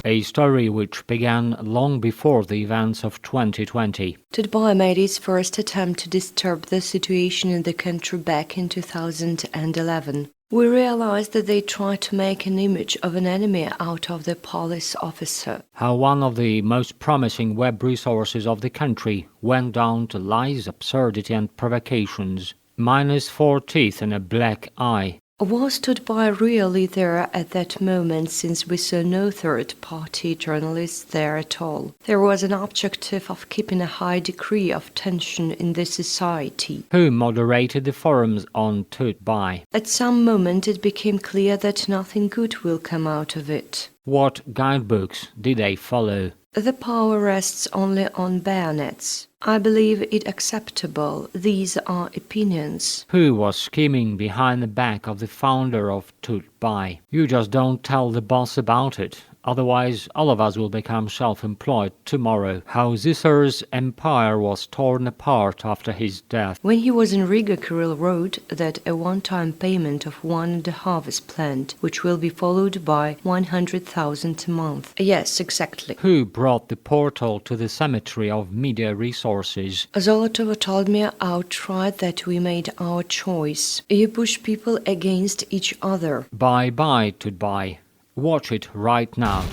a story which began long before the events of 2020. Tut.by made its first attempt to disturb the situation in the country back in 2011. We realized that they tried to make an image of an enemy out of the police officer. How one of the most promising web resources of the country went down to lies, absurdity and provocations. Minus 4 teeth and a black eye. Was Tut.by really there at that moment, since we saw no third-party journalists there at all? There was an objective of keeping a high degree of tension in the society. Who moderated the forums on Tut.by? At some moment it became clear that nothing good will come out of it. What guidebooks did they follow? The power rests only on bayonets. I believe it acceptable. These are opinions. Who was scheming behind the back of the founder of Tut.by? You just don't tell the boss about it. Otherwise, all of us will become self-employed tomorrow. How Caesar's empire was torn apart after his death. When he was in Riga, Kirill wrote that a one-time payment of 1.5 is planned, which will be followed by 100,000 a month. Yes, exactly. Who brought the portal to the cemetery of media resources? Zolotova told me outright that we made our choice. You push people against each other. Bye-bye, Tut.by. Watch it right now.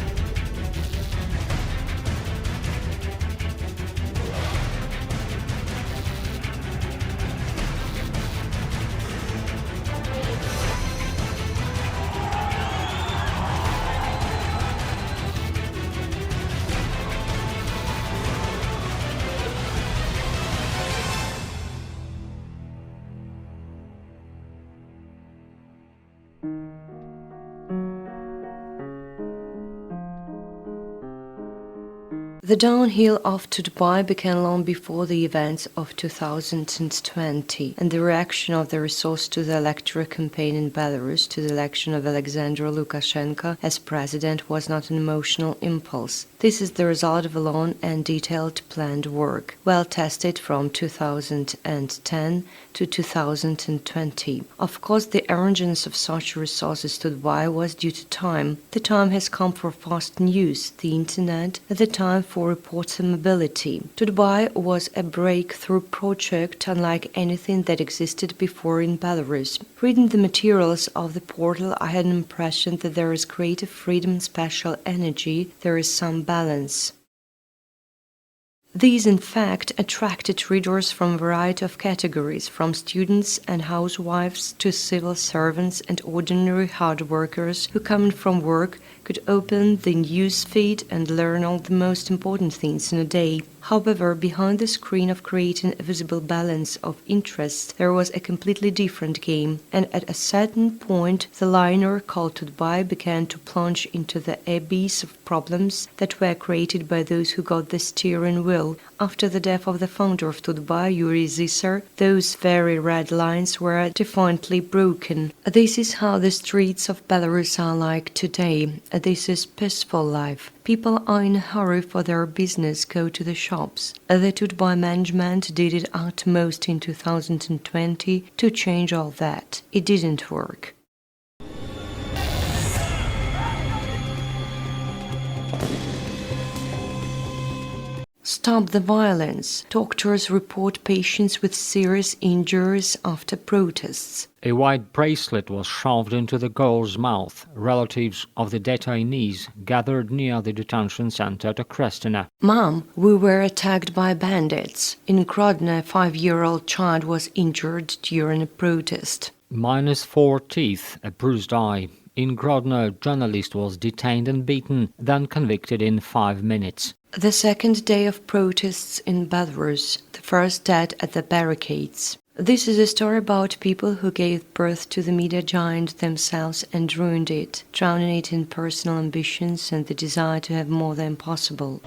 The downhill of Tut.by began long before the events of 2020, and the reaction of the resource to the electoral campaign in Belarus to the election of Alexander Lukashenko as president was not an emotional impulse. This is the result of a long and detailed planned work, well tested from 2010 to 2020. Of course, the emergence of such resources Tut.by was due to time. The time has come for fast news, the internet, at the time for reporter mobility. Tut.by was a breakthrough project unlike anything that existed before in Belarus. Reading the materials of the portal, I had an impression that there is creative freedom, special energy, there is some balance. These, in fact, attracted readers from a variety of categories, from students and housewives to civil servants and ordinary hard workers who, coming from work, could open the news feed and learn all the most important things in a day. However, behind the screen of creating a visible balance of interests, there was a completely different game, and at a certain point, the liner called Tut.by began to plunge into the abyss of problems that were created by those who got the steering wheel. After the death of the founder of Tut.by, Yuri Caesar, those very red lines were defiantly broken. This is how the streets of Belarus are like today. This is peaceful life. People are in a hurry for their business, go to the shops. The Tut.by management did its utmost in 2020 to change all that. It didn't work. Stop the violence. Doctors report patients with serious injuries after protests. A white bracelet was shoved into the girl's mouth. Relatives of the detainees gathered near the detention center to Kristina. Mom, we were attacked by bandits. In Grodno, a 5-year-old child was injured during a protest. Minus 4 teeth, a bruised eye. In Grodno, a journalist was detained and beaten, then convicted in 5 minutes. The second day of protests in Belarus, the first dead at the barricades. This is a story about people who gave birth to the media giant themselves and ruined it, drowning it in personal ambitions and the desire to have more than possible.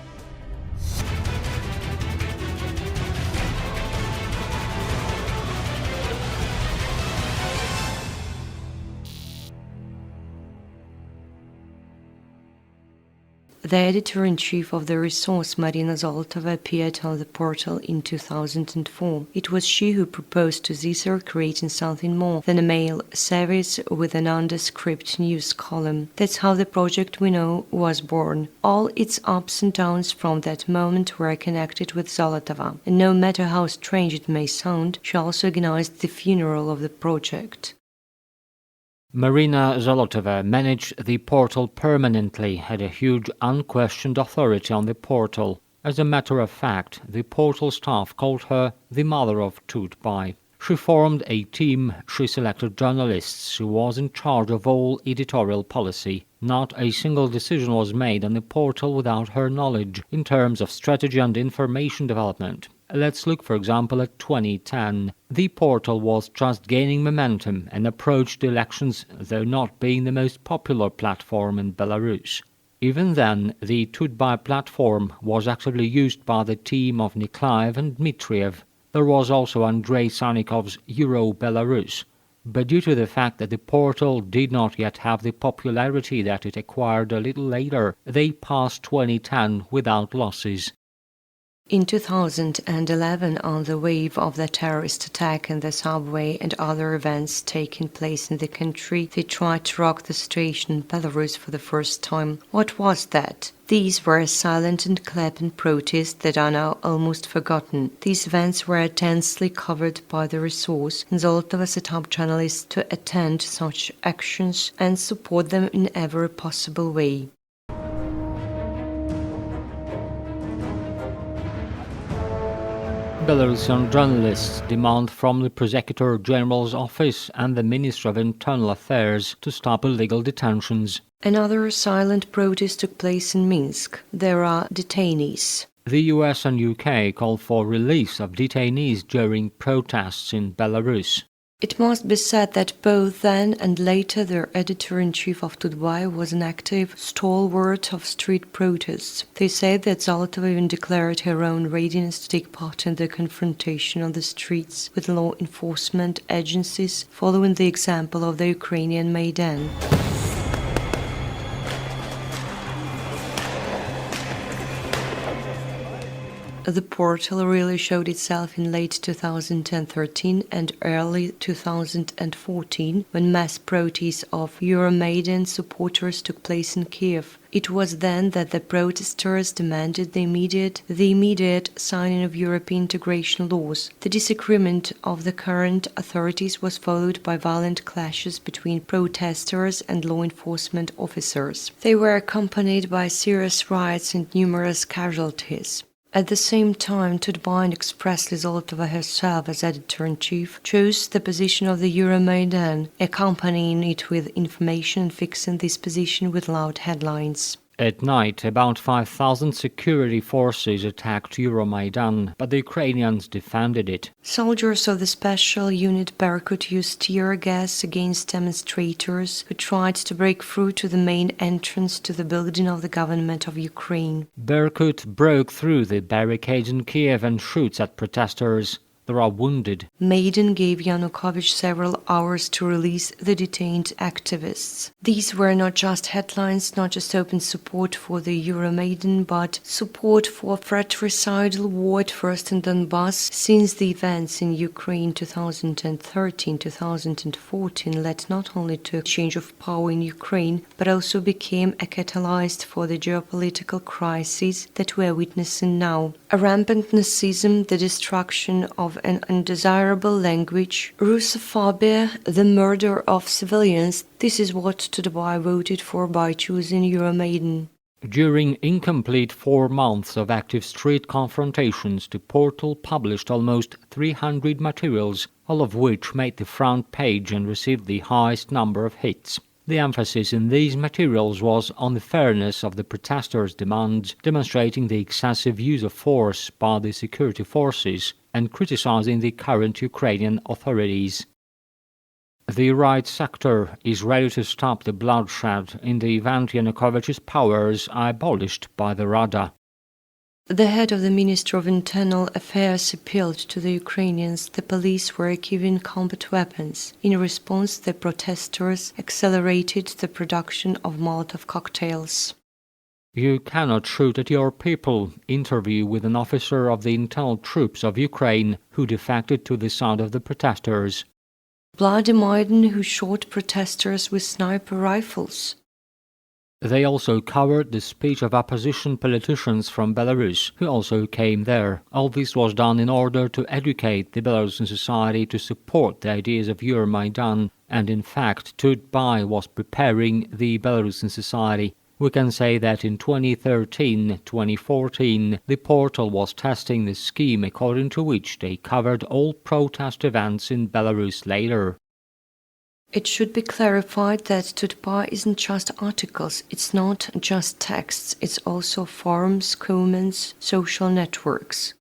The editor-in-chief of the resource, Marina Zolotova, appeared on the portal in 2004. It was she who proposed to Zisser creating something more than a mail service with an nondescript news column. That's how the project we know was born. All its ups and downs from that moment were connected with Zolotova, and no matter how strange it may sound, she also organized the funeral of the project. Marina Zolotova managed the portal permanently, had a huge unquestioned authority on the portal. As a matter of fact, the portal staff called her the mother of Tut.by. She formed a team, she selected journalists, she was in charge of all editorial policy. Not a single decision was made on the portal without her knowledge, in terms of strategy and information development. Let's look, for example, at 2010. The portal was just gaining momentum and approached the elections, though not being the most popular platform in Belarus. Even then, the Tut.by platform was actively used by the team of Nikolaev and Dmitriev. There was also Andrei Sannikov's Euro-Belarus. But due to the fact that the portal did not yet have the popularity that it acquired a little later, they passed 2010 without losses. In 2011, on the wave of the terrorist attack in the subway and other events taking place in the country, they tried to rock the situation in Belarus for the first time. What was that? These were silent and clapping protests that are now almost forgotten. These events were intensely covered by the resource, and Zolotova set up journalists to attend such actions and support them in every possible way. Belarusian journalists demand from the Prosecutor General's office and the Ministry of Internal Affairs to stop illegal detentions. Another silent protest took place in Minsk. There are detainees. The US and UK called for release of detainees during protests in Belarus. It must be said that both then and later the editor-in-chief of Tut.by was an active stalwart of street protests. They say that Zolotova even declared her own readiness to take part in the confrontation on the streets with law enforcement agencies, following the example of the Ukrainian Maidan. The portal really showed itself in late 2013 and early 2014 when mass protests of Euromaidan supporters took place in Kiev. It was then that the protesters demanded the immediate signing of European integration laws. The disagreement of the current authorities was followed by violent clashes between protesters and law enforcement officers. They were accompanied by serious riots and numerous casualties. At the same time, Tut.by and expressly Zolotova herself as editor-in-chief chose the position of the Euromaidan, accompanying it with information and fixing this position with loud headlines. At night, about 5,000 security forces attacked Euromaidan, but the Ukrainians defended it. Soldiers of the special unit Berkut used tear gas against demonstrators who tried to break through to the main entrance to the building of the government of Ukraine. Berkut broke through the barricades in Kiev and shoots at protesters. There are wounded. Maidan gave Yanukovych several hours to release the detained activists. These were not just headlines, not just open support for the Euromaidan, but support for fratricidal war at first in Donbass, since the events in Ukraine 2013-2014 led not only to a change of power in Ukraine, but also became a catalyst for the geopolitical crisis that we are witnessing now. A rampant Nazism, the destruction of an undesirable language, Russophobia, the murder of civilians. This is what Tut.by voted for by choosing Euromaidan. During incomplete 4 months of active street confrontations, the portal published almost 300 materials, all of which made the front page and received the highest number of hits. The emphasis in these materials was on the fairness of the protesters' demands, demonstrating the excessive use of force by the security forces and criticizing the current Ukrainian authorities. The right sector is ready to stop the bloodshed in the event Yanukovych's powers are abolished by the Rada. The head of the Ministry of Internal Affairs appealed to the Ukrainians the police were giving combat weapons. In response, the protesters accelerated the production of Molotov cocktails. You cannot shoot at your people. Interview with an officer of the intel troops of Ukraine who defected to the side of the protesters. Vladimir who shot protesters with sniper rifles. They also covered the speech of opposition politicians from Belarus, who also came there. All this was done in order to educate the Belarusian society to support the ideas of Euromaidan, and in fact, Tut.by was preparing the Belarusian society. We can say that in 2013-2014, the portal was testing the scheme according to which they covered all protest events in Belarus later. It should be clarified that Tut.by isn't just articles, it's not just texts, it's also forums, comments, social networks.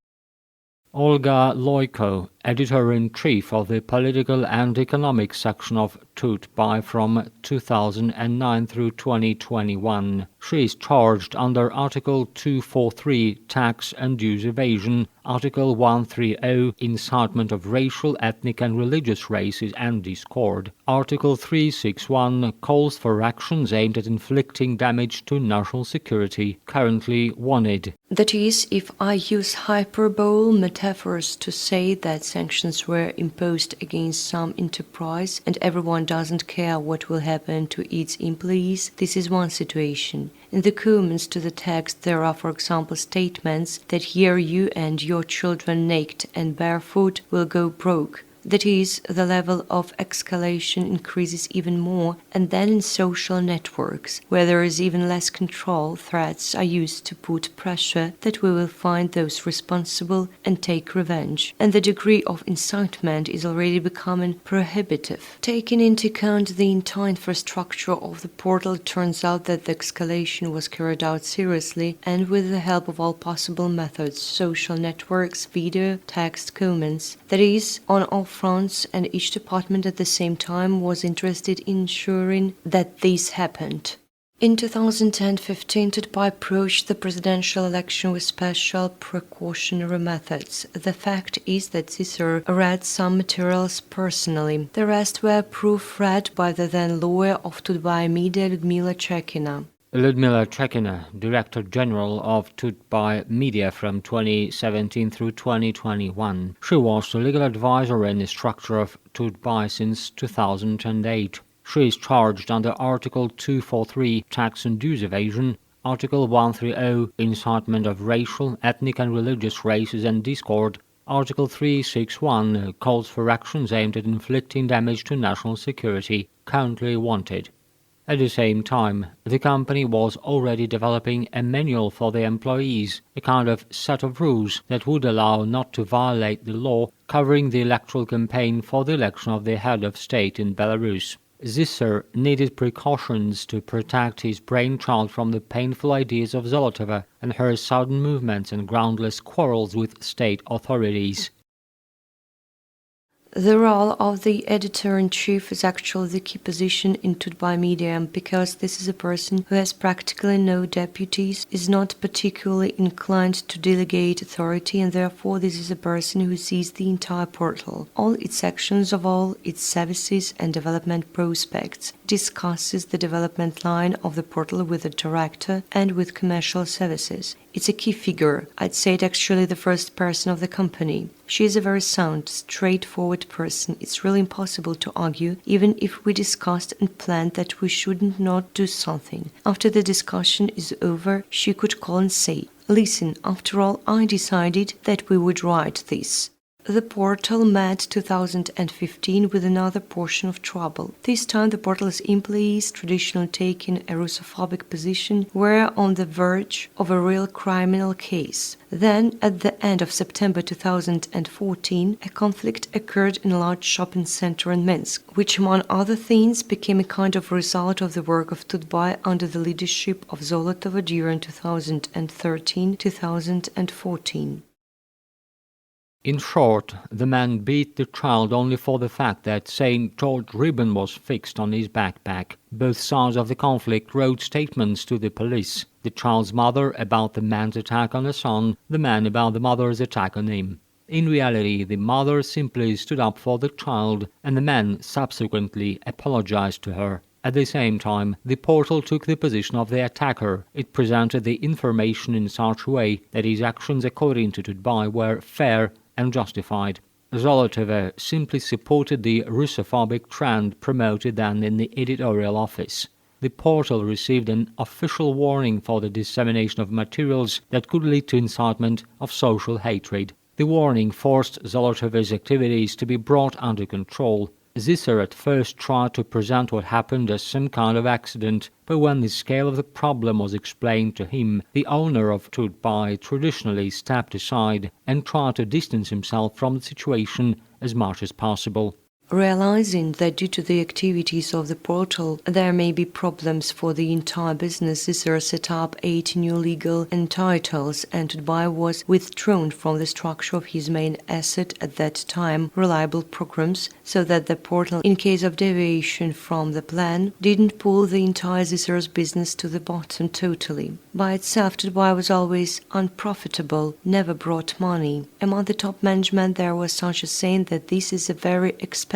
Olga Loiko, editor-in-chief of the political and economic section of Tut.by from 2009 through 2021. She is charged under Article 243, Tax and Dues Evasion, Article 130, Incitement of Racial, Ethnic and Religious Races and Discord, Article 361, Calls for Actions Aimed at Inflicting Damage to National Security, currently wanted. That is, if I use hyperbole metaphors to say that sanctions were imposed against some enterprise and everyone doesn't care what will happen to its employees, this is one situation. In the comments to the text there are, for example, statements that here you and your children naked and barefoot will go broke. That is, the level of escalation increases even more, and then in social networks, where there is even less control, threats are used to put pressure that we will find those responsible and take revenge, and the degree of incitement is already becoming prohibitive. Taking into account the entire infrastructure of the portal, it turns out that the escalation was carried out seriously and with the help of all possible methods, social networks, video, text, comments, that is, on all fronts, and each department at the same time was interested in ensuring that this happened. In 2010-15, Tut.by approached the presidential election with special precautionary methods. The fact is that Caesar read some materials personally. The rest were proofread by the then lawyer of Tut.by Media, Ludmila Chekina. Ludmila Chekina, Director General of Tut.by Media from 2017 through 2021. She was the legal advisor in the structure of Tut.by since 2008. She is charged under Article 243, Tax and Dues Evasion, Article 130, Incitement of Racial, Ethnic and Religious Races and Discord, Article 361, Calls for Actions Aimed at Inflicting Damage to National Security, currently wanted. At the same time, the company was already developing a manual for the employees, a kind of set of rules that would allow not to violate the law covering the electoral campaign for the election of the head of state in Belarus. Caesar needed precautions to protect his brainchild from the painful ideas of Zolotova and her sudden movements and groundless quarrels with state authorities. The role of the editor-in-chief is actually the key position in Tut.by Media, because this is a person who has practically no deputies, is not particularly inclined to delegate authority, and therefore this is a person who sees the entire portal, all its sections of all its services and development prospects, discusses the development line of the portal with the director and with commercial services. It's a key figure. I'd say it actually the first person of the company. She is a very sound, straightforward person. It's really impossible to argue, even if we discussed and planned that we shouldn't not do something. After the discussion is over, she could call and say, "Listen, after all, I decided that we would write this." The portal met 2015 with another portion of trouble. This time the portal's employees, traditionally taking a Russophobic position, were on the verge of a real criminal case. Then, at the end of September 2014, a conflict occurred in a large shopping center in Minsk, which among other things became a kind of result of the work of Tut.by under the leadership of Zolotova during 2013-2014. In short, the man beat the child only for the fact that St. George ribbon was fixed on his backpack. Both sides of the conflict wrote statements to the police. The child's mother about the man's attack on her son, the man about the mother's attack on him. In reality, the mother simply stood up for the child, and the man subsequently apologized to her. At the same time, the portal took the position of the attacker. It presented the information in such a way that his actions, according to Tut.by, were fair and justified. Zolotova simply supported the Russophobic trend promoted then in the editorial office. The portal received an official warning for the dissemination of materials that could lead to incitement of social hatred. The warning forced Zolotova's activities to be brought under control. Zisser at first tried to present what happened as some kind of accident, but when the scale of the problem was explained to him, the owner of Tut.by traditionally stepped aside and tried to distance himself from the situation as much as possible. Realizing that due to the activities of the portal there may be problems for the entire business, Zisser set up 8 new legal entitles, and Tut.by was withdrawn from the structure of his main asset at that time, reliable programs, so that the portal, in case of deviation from the plan, didn't pull the entire Zisser's business to the bottom totally. By itself, Tut.by was always unprofitable, never brought money. Among the top management there was such a saying that this is a very expensive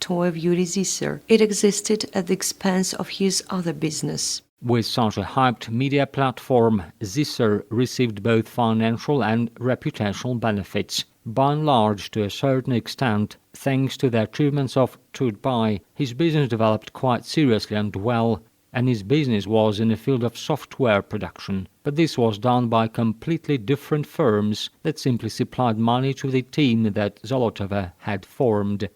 toy of Yuri Zisser. It existed at the expense of his other business. With such a hyped media platform, Zisser received both financial and reputational benefits. By and large, to a certain extent, thanks to the achievements of Tut.by, his business developed quite seriously and well, and his business was in the field of software production. But this was done by completely different firms that simply supplied money to the team that Zolotova had formed.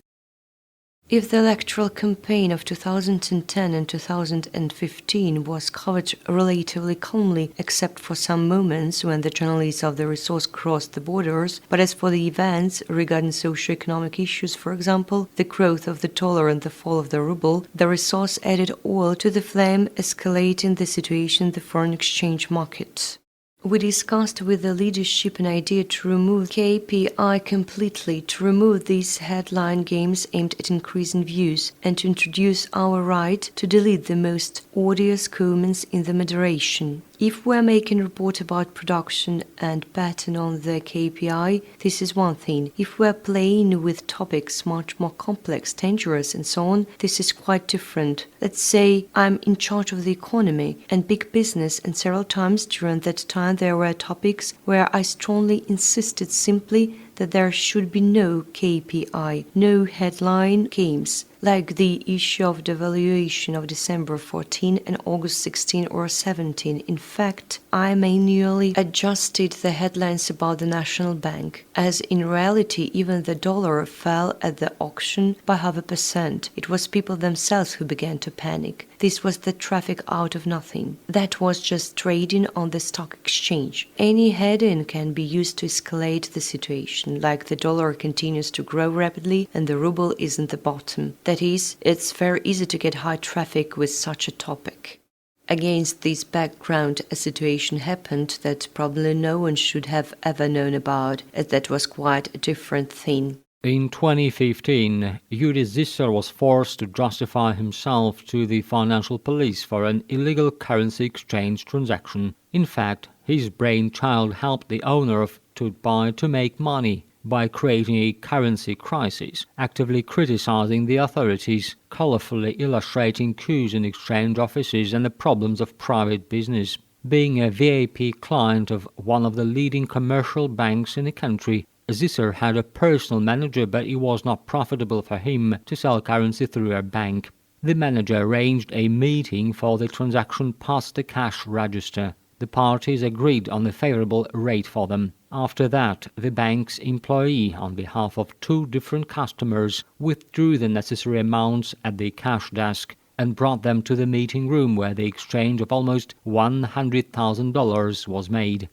If the electoral campaign of 2010 and 2015 was covered relatively calmly, except for some moments when the journalists of the resource crossed the borders, but as for the events regarding socio-economic issues, for example, the growth of the dollar and the fall of the ruble, the resource added oil to the flame, escalating the situation in the foreign exchange market. We discussed with the leadership an idea to remove KPI completely, to remove these headline games aimed at increasing views, and to introduce our right to delete the most odious comments in the moderation. If we're making a report about production and betting on the KPI, this is one thing. If we're playing with topics much more complex, dangerous and so on, this is quite different. Let's say I'm in charge of the economy and big business, and several times during that time there were topics where I strongly insisted simply that there should be no KPI, no headline games, like the issue of devaluation of December 14 and August 16 or 17. In fact, I manually adjusted the headlines about the National Bank, as in reality even the dollar fell at the auction by 0.5%. It was people themselves who began to panic. This was the traffic out of nothing. That was just trading on the stock exchange. Any heading can be used to escalate the situation, like the dollar continues to grow rapidly and the ruble is in the bottom. That is, it's very easy to get high traffic with such a topic. Against this background, a situation happened that probably no one should have ever known about, as that was quite a different thing. In 2015, Yuri Zisser was forced to justify himself to the financial police for an illegal currency exchange transaction. In fact, his brainchild helped the owner of Tut.by to make money by creating a currency crisis, actively criticizing the authorities, colorfully illustrating coups in exchange offices and the problems of private business. Being a VIP client of one of the leading commercial banks in the country, Zisser had a personal manager, but it was not profitable for him to sell currency through a bank. The manager arranged a meeting for the transaction past the cash register. The parties agreed on a favorable rate for them. After that, the bank's employee, on behalf of 2 different customers, withdrew the necessary amounts at the cash desk and brought them to the meeting room where the exchange of almost $100,000 was made.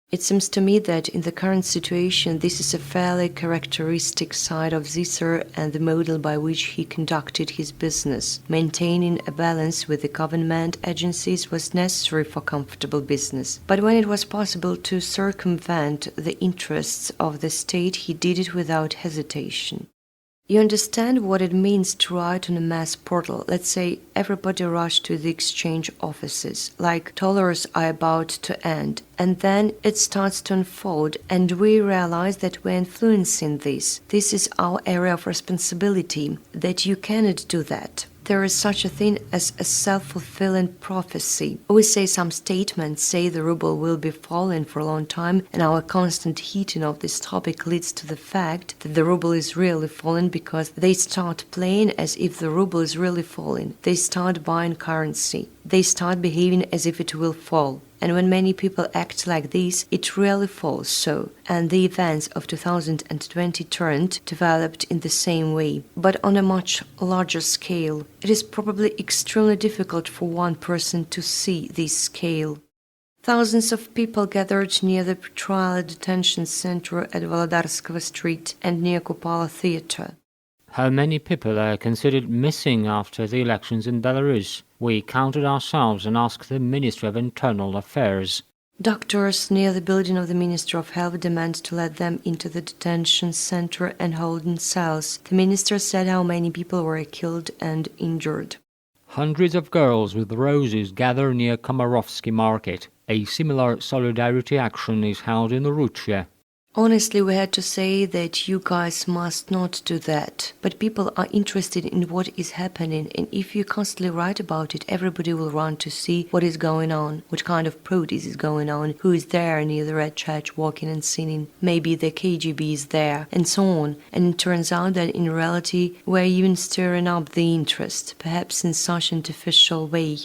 It seems to me that in the current situation this is a fairly characteristic side of Zisser and the model by which he conducted his business. Maintaining a balance with the government agencies was necessary for comfortable business. But when it was possible to circumvent the interests of the state, he did it without hesitation. You understand what it means to write on a mass portal. Let's say everybody rushed to the exchange offices, like dollars are about to end, and then it starts to unfold, and we realize that we're influencing this. This is our area of responsibility, that you cannot do that. There is such a thing as a self-fulfilling prophecy. We say some statements say the ruble will be falling for a long time, and our constant heating of this topic leads to the fact that the ruble is really falling because they start playing as if the ruble is really falling. They start buying currency. They start behaving as if it will fall. And when many people act like this, it really falls so. And the events of 2020 developed in the same way, but on a much larger scale. It is probably extremely difficult for one person to see this scale. Thousands of people gathered near the trial detention center at Volodarskaya Street and near Kupala Theatre. How many people are considered missing after the elections in Belarus? We counted ourselves and asked the Ministry of Internal Affairs. Doctors near the building of the Ministry of Health demand to let them into the detention center and hold in cells. The minister said how many people were killed and injured. Hundreds of girls with roses gather near Komarovsky Market. A similar solidarity action is held in Russia. Honestly, we had to say that you guys must not do that. But people are interested in what is happening, and if you constantly write about it, everybody will run to see what is going on, what kind of protest is going on, who is there near the Red Church walking and singing, maybe the KGB is there, and so on. And it turns out that in reality, we're even stirring up the interest, perhaps in such an artificial way.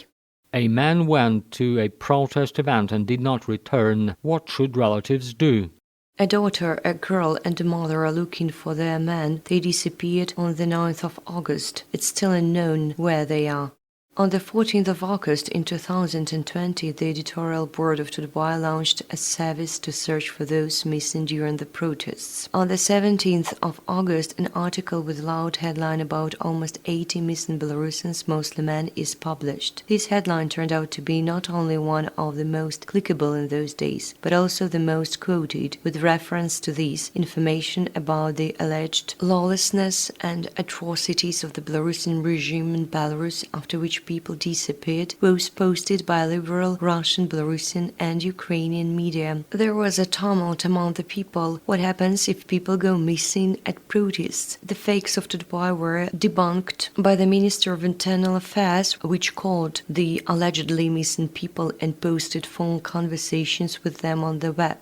A man went to a protest event and did not return. What should relatives do? A daughter, a girl, and a mother are looking for their man. They disappeared on the 9th of August. It's still unknown where they are. On the 14th of August in 2020, the editorial board of Tut.by launched a service to search for those missing during the protests. On the 17th of August, an article with loud headline about almost 80 missing Belarusians, mostly men, is published. This headline turned out to be not only one of the most clickable in those days, but also the most quoted, with reference to this information about the alleged lawlessness and atrocities of the Belarusian regime in Belarus, after which people disappeared, was posted by liberal Russian, Belarusian and Ukrainian media. There was a tumult among the people. What happens if people go missing at protests? The fakes of Tut.by were debunked by the Minister of Internal Affairs, which called the allegedly missing people and posted phone conversations with them on the web.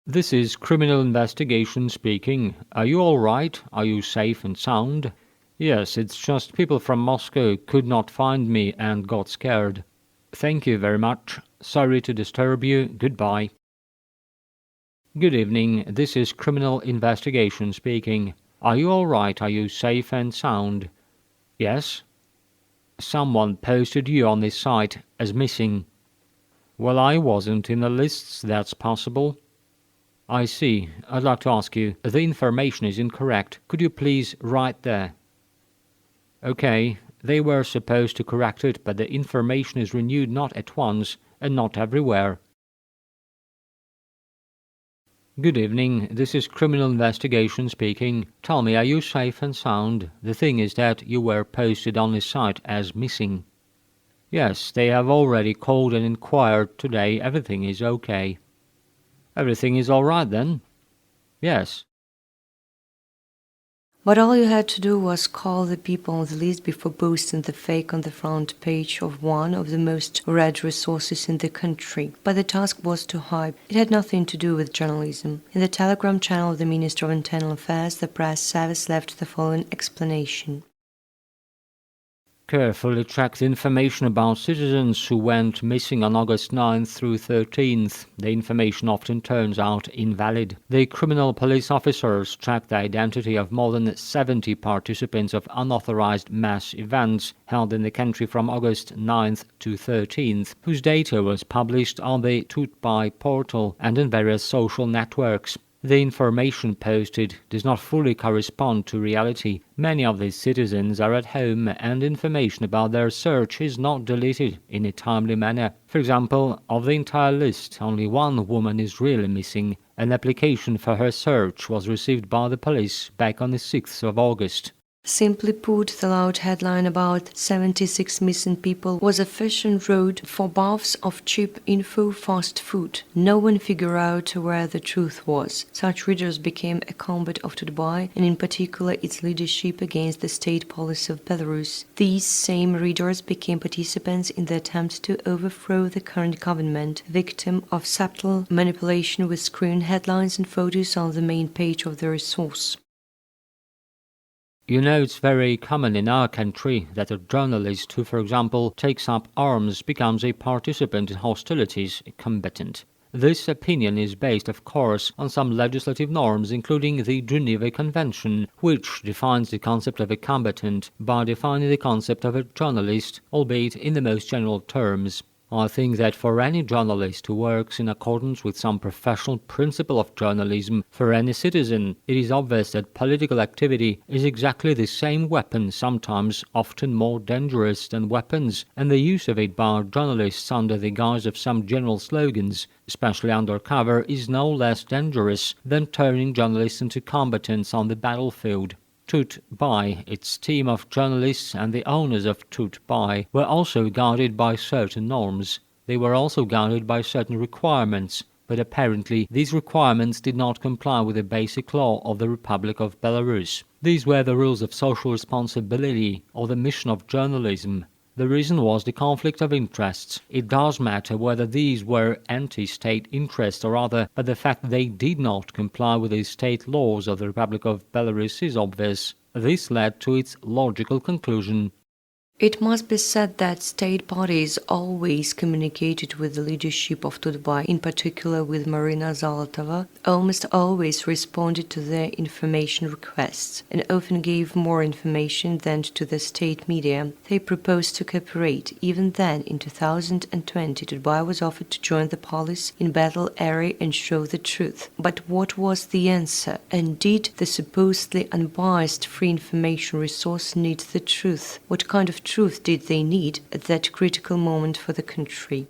This is Criminal Investigation speaking. Are you all right? Are you safe and sound? Yes, it's just people from Moscow could not find me and got scared. Thank you very much. Sorry to disturb you. Goodbye. Good evening. This is Criminal Investigation speaking. Are you all right? Are you safe and sound? Yes. Someone posted you on this site as missing. Well, I wasn't in the lists, that's possible. I see. I'd like to ask you, the information is incorrect. Could you please write there? Okay, they were supposed to correct it, but the information is renewed not at once and not everywhere. Good evening, this is Criminal Investigation speaking. Tell me, are you safe and sound? The thing is that you were posted on this site as missing. Yes, they have already called and inquired today. Everything is okay. Everything is all right then? Yes. But all you had to do was call the people on the list before posting the fake on the front page of one of the most read resources in the country. But the task was too high. It had nothing to do with journalism. In the Telegram channel of the Ministry of Internal Affairs, the press service left the following explanation. Carefully tracked information about citizens who went missing on August 9th through 13th. The information often turns out invalid. The criminal police officers tracked the identity of more than 70 participants of unauthorized mass events held in the country from August 9th to 13th, whose data was published on the Tut.by portal and in various social networks. The information posted does not fully correspond to reality. Many of these citizens are at home and information about their search is not deleted in a timely manner. For example, of the entire list, only one woman is really missing. An application for her search was received by the police back on the 6th of August. Simply put, the loud headline about 76 missing people was a fashion road for baths of cheap info fast food. No one figured out where the truth was. Such readers became a combat of Tut.by, and in particular its leadership against the state policy of Belarus. These same readers became participants in the attempt to overthrow the current government, victim of subtle manipulation with screen headlines and photos on the main page of the resource. You know, it's very common in our country that a journalist who, for example, takes up arms becomes a participant in hostilities, a combatant. This opinion is based, of course, on some legislative norms, including the Geneva Convention, which defines the concept of a combatant by defining the concept of a journalist, albeit in the most general terms. I think that for any journalist who works in accordance with some professional principle of journalism, for any citizen, it is obvious that political activity is exactly the same weapon, sometimes often more dangerous than weapons, and the use of it by journalists under the guise of some general slogans, especially undercover, is no less dangerous than turning journalists into combatants on the battlefield. Tut.by, its team of journalists and the owners of Tut.by were also guided by certain norms. They were also guided by certain requirements, but apparently these requirements did not comply with the basic law of the Republic of Belarus. These were the rules of social responsibility or the mission of journalism. The reason was the conflict of interests. It does matter whether these were anti-state interests or rather, but the fact they did not comply with the state laws of the Republic of Belarus is obvious. This led to its logical conclusion. It must be said that state bodies always communicated with the leadership of Tut.by, in particular with Marina Zolotova, almost always responded to their information requests, and often gave more information than to the state media. They proposed to cooperate. Even then, in 2020, Tut.by was offered to join the police in battle area and show the truth. But what was the answer? And did the supposedly unbiased free information resource need the truth? What kind of truth did they need at that critical moment for the country?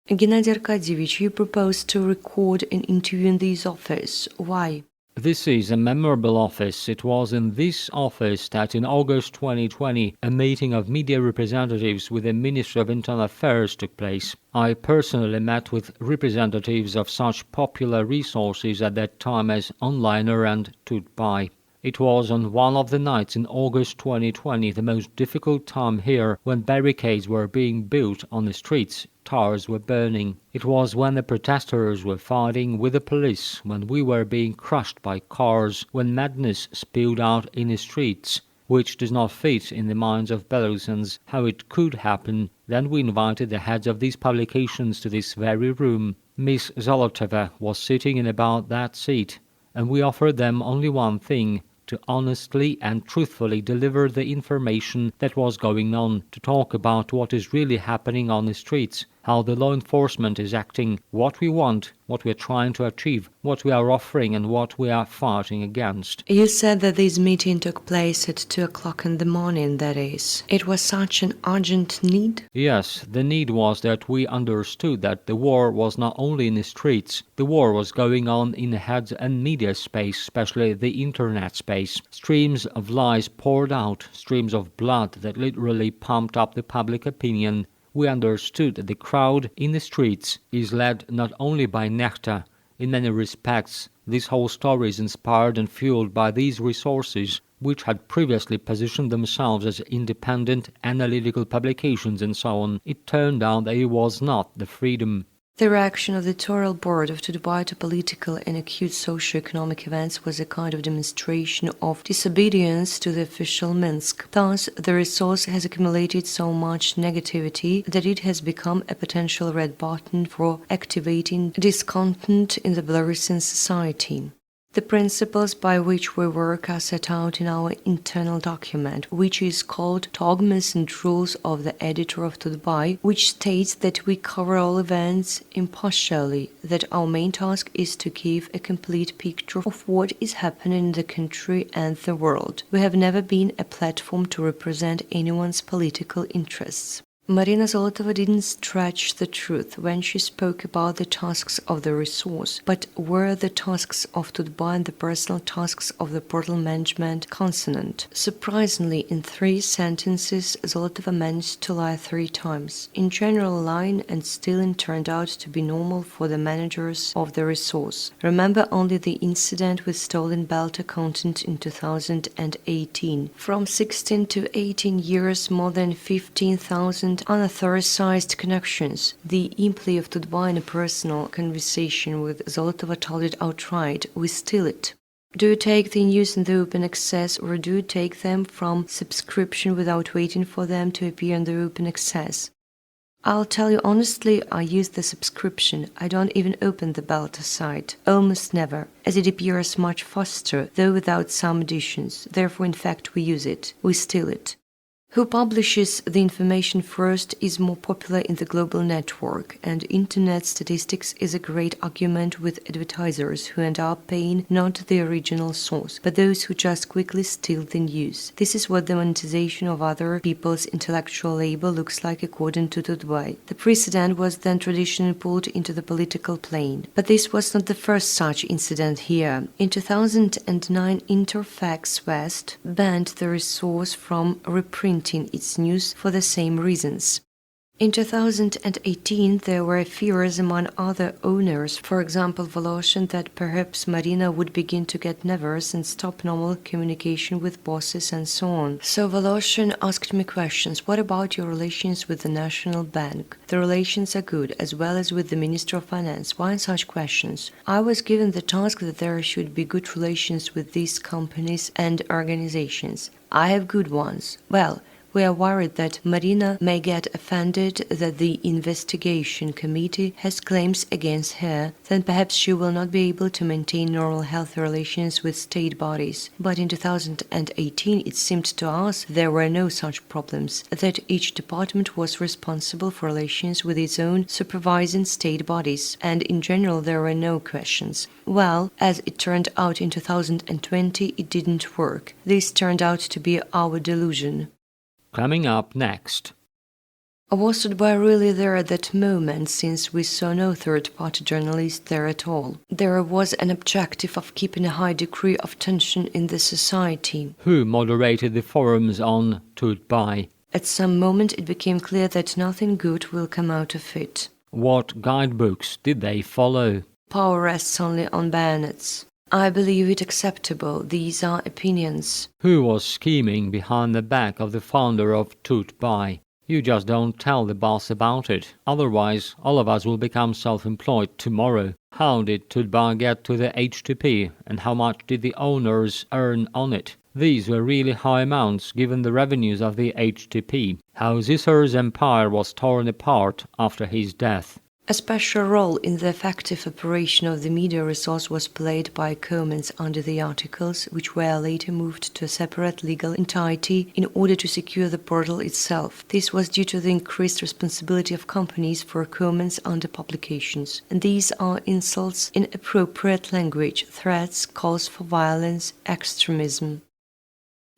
Gennady Arkadьевich, you proposed to record an interview in this office. Why? This is a memorable office. It was in this office that in August 2020 a meeting of media representatives with the Ministry of Internal Affairs took place. I personally met with representatives of such popular resources at that time as Onliner and Tut.by. It was on one of the nights in August 2020, the most difficult time here, when barricades were being built on the streets, tires were burning. It was when the protesters were fighting with the police, when we were being crushed by cars, when madness spilled out in the streets, which does not fit in the minds of Belarusians how it could happen. Then we invited the heads of these publications to this very room. Miss Zolotova was sitting in about that seat, and we offered them only one thing: to honestly and truthfully deliver the information that was going on, to talk about what is really happening on the streets, how the law enforcement is acting, what we want, what we are trying to achieve, what we are offering and what we are fighting against. You said that this meeting took place at 2 o'clock in the morning, that is. It was such an urgent need? Yes, the need was that we understood that the war was not only in the streets, the war was going on in the heads and media space, especially the internet space. Streams of lies poured out, streams of blood that literally pumped up the public opinion. We understood that the crowd in the streets is led not only by nectar. In many respects, this whole story is inspired and fueled by these resources, which had previously positioned themselves as independent analytical publications and so on. It turned out that it was not the freedom. The reaction of the editorial board of Tut.by to political and acute socio-economic events was a kind of demonstration of disobedience to the official Minsk. Thus, the resource has accumulated so much negativity that it has become a potential red button for activating discontent in the Belarusian society. The principles by which we work are set out in our internal document, which is called Dogmas and Rules of the Editor of Tut.by, which states that we cover all events impartially, that our main task is to give a complete picture of what is happening in the country and the world. We have never been a platform to represent anyone's political interests. Marina Zolotova didn't stretch the truth when she spoke about the tasks of the resource, but were the tasks of Tut.by and the personal tasks of the portal management consonant. Surprisingly, in 3 sentences, Zolotova managed to lie 3 times. In general line and stealing turned out to be normal for the managers of the resource. Remember only the incident with stolen Belta content in 2018. From 16 to 18 years, more than 15,000 unauthorized connections. The employee of Tut.by in a personal conversation with Zolotova told it outright, "We steal it." Do you take the news in the open access, or do you take them from subscription without waiting for them to appear in the open access? I'll tell you honestly, I use the subscription. I don't even open the Belta site. Almost never, as it appears much faster, though without some additions. Therefore, in fact, we use it. We steal it. Who publishes the information first is more popular in the global network, and internet statistics is a great argument with advertisers who end up paying not the original source, but those who just quickly steal the news. This is what the monetization of other people's intellectual labor looks like according to Tut.by. The precedent was then traditionally pulled into the political plane. But this was not the first such incident here. In 2009, Interfax West banned the resource from reprinting its news for the same reasons. In 2018, there were fears among other owners, for example Voloshin, that perhaps Marina would begin to get nervous and stop normal communication with bosses and so on. So Voloshin asked me questions. What about your relations with the National Bank? The relations are good, as well as with the Minister of Finance. Why such questions? I was given the task that there should be good relations with these companies and organizations. I have good ones. Well, we are worried that Marina may get offended that the investigation committee has claims against her, then perhaps she will not be able to maintain normal healthy relations with state bodies. But in 2018 it seemed to us there were no such problems, that each department was responsible for relations with its own supervising state bodies, and in general there were no questions. Well, as it turned out in 2020 it didn't work. This turned out to be our delusion. Coming up next. Was Tut.by really there at that moment, since we saw no third-party journalist there at all? There was an objective of keeping a high degree of tension in the society. Who moderated the forums on Tut.by? At some moment it became clear that nothing good will come out of it. What guidebooks did they follow? Power rests only on bayonets. I believe it acceptable. These are opinions. Who was scheming behind the back of the founder of Tut.by? You just don't tell the boss about it. Otherwise, all of us will become self-employed tomorrow. How did Tut.by get to the HTTP, and how much did the owners earn on it? These were really high amounts given the revenues of the HTTP. How Zisser's empire was torn apart after his death. A special role in the effective operation of the media resource was played by comments under the articles, which were later moved to a separate legal entity in order to secure the portal itself. This was due to the increased responsibility of companies for comments under publications. And these are insults, inappropriate language, threats, calls for violence, extremism.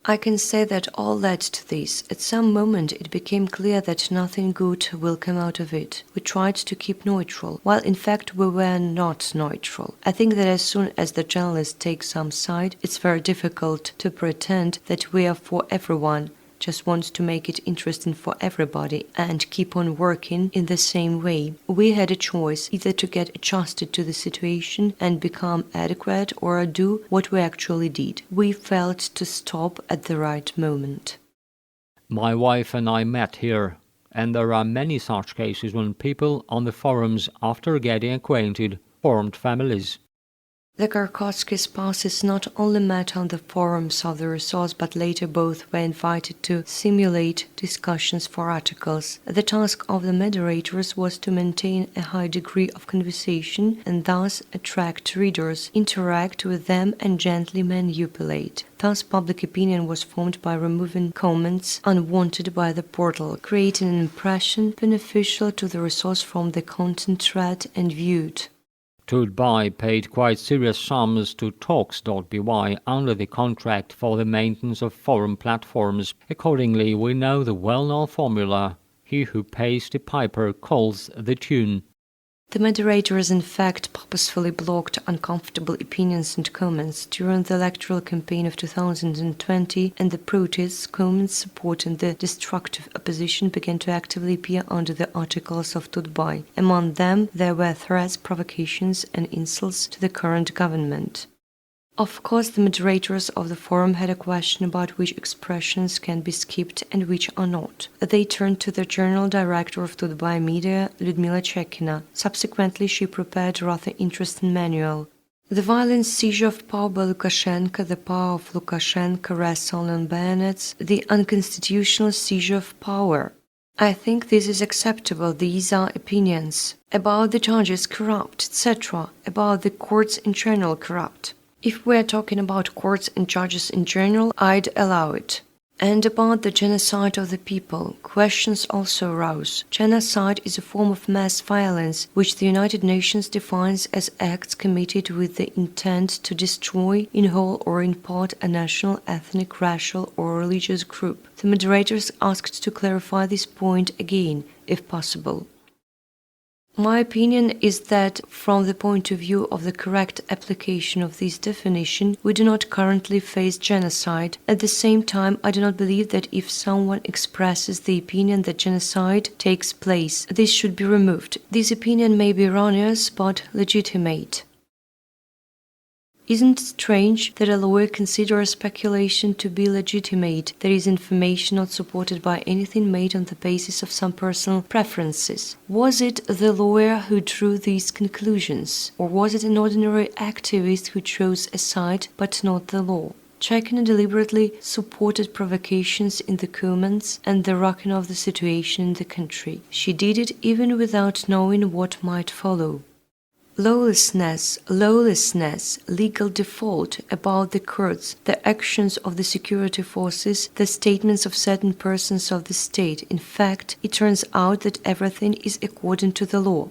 I can say that all led to this. At some moment it became clear that nothing good will come out of it. We tried to keep neutral, while in fact we were not neutral. I think that as soon as the journalists take some side, it's very difficult to pretend that we are for everyone, just want to make it interesting for everybody and keep on working in the same way. We had a choice, either to get adjusted to the situation and become adequate, or do what we actually did. We felt to stop at the right moment. My wife and I met here, and there are many such cases when people on the forums, after getting acquainted, formed families. The Karkotsky spouses not only met on the forums of the resource, but later both were invited to simulate discussions for articles. The task of the moderators was to maintain a high degree of conversation and thus attract readers, interact with them and gently manipulate. Thus public opinion was formed by removing comments unwanted by the portal, creating an impression beneficial to the resource from the content read and viewed. Tut.by paid quite serious sums to Talks.by under the contract for the maintenance of forum platforms. Accordingly, we know the well-known formula. He who pays the piper calls the tune. The moderators in fact purposefully blocked uncomfortable opinions and comments during the electoral campaign of 2020, and the protests, comments supporting the destructive opposition began to actively appear under the articles of Tut.by. Among them, there were threats, provocations, and insults to the current government. Of course, the moderators of the forum had a question about which expressions can be skipped and which are not. They turned to the general director of Tut.by Media, Lyudmila Chekina. Subsequently, she prepared a rather interesting manual. The violent seizure of power by Lukashenko, the power of Lukashenko wrestled on bayonets, the unconstitutional seizure of power. I think this is acceptable. These are opinions. About the judges corrupt, etc. About the courts in general corrupt. If we're talking about courts and judges in general, I'd allow it. And about the genocide of the people, questions also arose. Genocide is a form of mass violence which the United Nations defines as acts committed with the intent to destroy, in whole or in part, a national, ethnic, racial or religious group. The moderators asked to clarify this point again, if possible. My opinion is that, from the point of view of the correct application of this definition, we do not currently face genocide. At the same time, I do not believe that if someone expresses the opinion that genocide takes place, this should be removed. This opinion may be erroneous, but legitimate. Isn't it strange that a lawyer considers speculation to be legitimate, that is, information not supported by anything made on the basis of some personal preferences? Was it the lawyer who drew these conclusions? Or was it an ordinary activist who chose a side but not the law? Chekina deliberately supported provocations in the comments and the rocking of the situation in the country. She did it even without knowing what might follow. Lawlessness, legal default about the courts, the actions of the security forces, the statements of certain persons of the state. In fact, it turns out that everything is according to the law.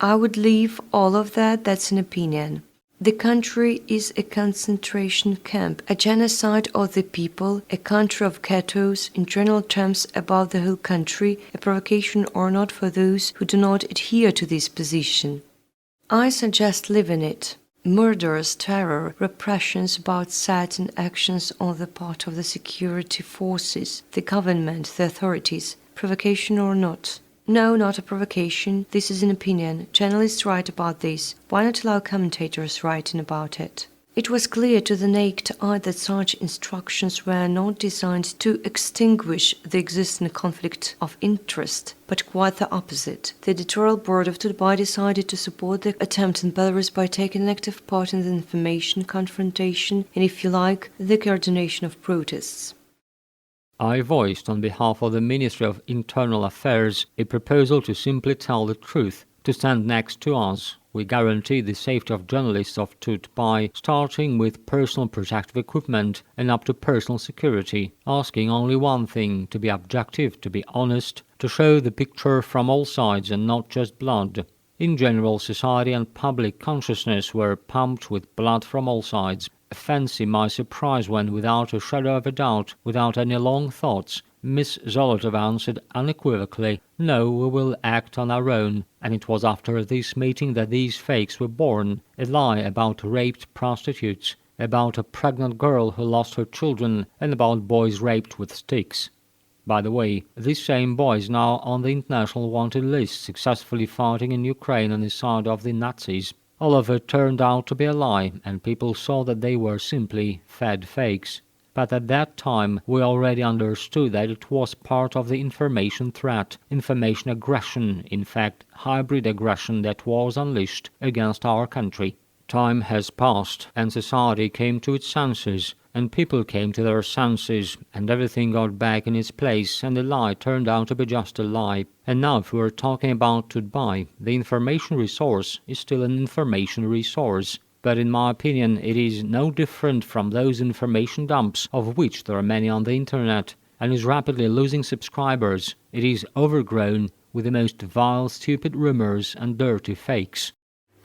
I would leave all of that, that's an opinion. The country is a concentration camp, a genocide of the people, a country of ghettos, in general terms about the whole country, a provocation or not for those who do not adhere to this position. I suggest leaving it. Murders, terror, repressions about certain actions on the part of the security forces, the government, the authorities, provocation or not. No, not a provocation. This is an opinion. Journalists write about this. Why not allow commentators writing about it? It was clear to the naked eye that such instructions were not designed to extinguish the existing conflict of interest, but quite the opposite. The editorial board of Tut.by decided to support the attempt in Belarus by taking an active part in the information confrontation and, if you like, the coordination of protests. I voiced on behalf of the Ministry of Internal Affairs a proposal to simply tell the truth, to stand next to us. We guarantee the safety of journalists of Tut.by, starting with personal protective equipment and up to personal security, asking only one thing: to be objective, to be honest, to show the picture from all sides and not just blood. In general, society and public consciousness were pumped with blood from all sides. Fancy my surprise when, without a shadow of a doubt, without any long thoughts, Miss Zolotov answered unequivocally, "No, we will act on our own." And it was after this meeting that these fakes were born: a lie about raped prostitutes, about a pregnant girl who lost her children, and about boys raped with sticks. By the way, this same boy is now on the international wanted list, successfully fighting in Ukraine on the side of the Nazis. All of it turned out to be a lie, and people saw that they were simply fed fakes. But at that time, we already understood that it was part of the information threat, information aggression, in fact, hybrid aggression that was unleashed against our country. Time has passed, and society came to its senses, and people came to their senses, and everything got back in its place, and the lie turned out to be just a lie. And now, if we are talking about Tut.by, the information resource is still an information resource. But in my opinion, it is no different from those information dumps, of which there are many on the internet, and is rapidly losing subscribers. It is overgrown with the most vile, stupid rumors and dirty fakes.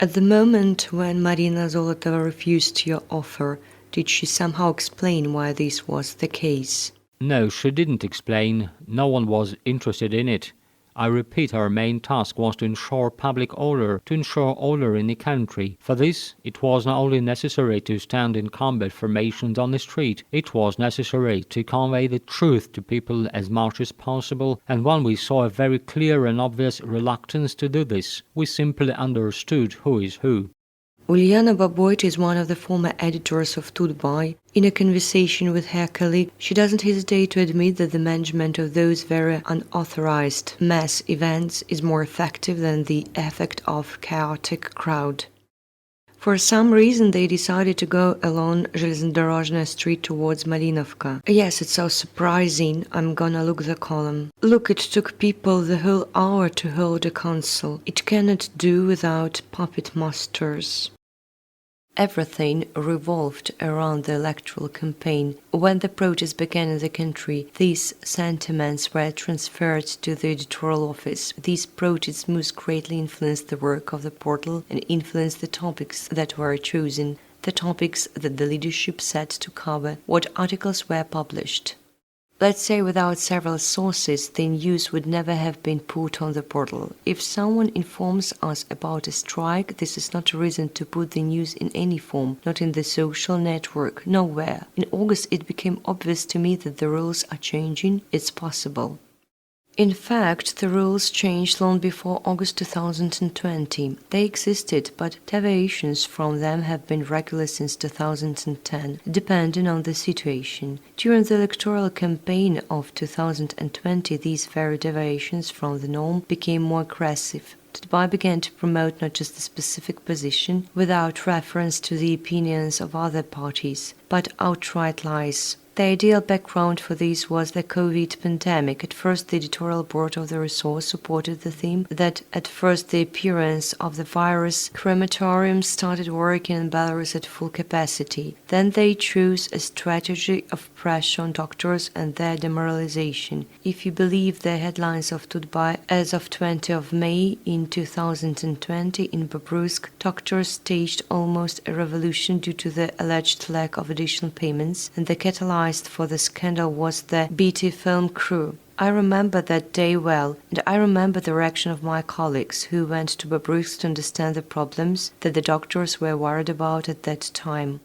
At the moment when Marina Zolotova refused your offer, did she somehow explain why this was the case? No, she didn't explain. No one was interested in it. I repeat, our main task was to ensure public order, to ensure order in the country. For this, it was not only necessary to stand in combat formations on the street, it was necessary to convey the truth to people as much as possible, and when we saw a very clear and obvious reluctance to do this, we simply understood who is who. Uliana Baboit is one of the former editors of Tut.by. In a conversation with her colleague, she doesn't hesitate to admit that the management of those very unauthorized mass events is more effective than the effect of chaotic crowd. For some reason, they decided to go along Железнодорожная Street towards Malinovka. Yes, it's so surprising. I'm gonna look the column. Look, it took people the whole hour to hold a council. It cannot do without puppet masters. Everything revolved around the electoral campaign. When the protests began in the country, these sentiments were transferred to the editorial office. These protests most greatly influenced the work of the portal and influenced the topics that were chosen, the topics that the leadership set to cover, what articles were published. Let's say without several sources, the news would never have been put on the portal. If someone informs us about a strike, this is not a reason to put the news in any form, not in the social network, nowhere. In August, it became obvious to me that the rules are changing. It's possible. In fact, the rules changed long before August 2020. They existed, but deviations from them have been regular since 2010, depending on the situation. During the electoral campaign of 2020, these very deviations from the norm became more aggressive. Tut.by began to promote not just a specific position, without reference to the opinions of other parties, but outright lies. The ideal background for this was the COVID pandemic. At first, the editorial board of the resource supported the theme that at first the appearance of the virus, crematoriums started working in Belarus at full capacity. Then they chose a strategy of pressure on doctors and their demoralization. If you believe the headlines of Tut.by, as of 20 of May in 2020 in Bobrusk, doctors staged almost a revolution due to the alleged lack of additional payments, and the catalyst for the scandal was the BT film crew. I remember that day well, and I remember the reaction of my colleagues who went to Bobrusk to understand the problems that the doctors were worried about at that time.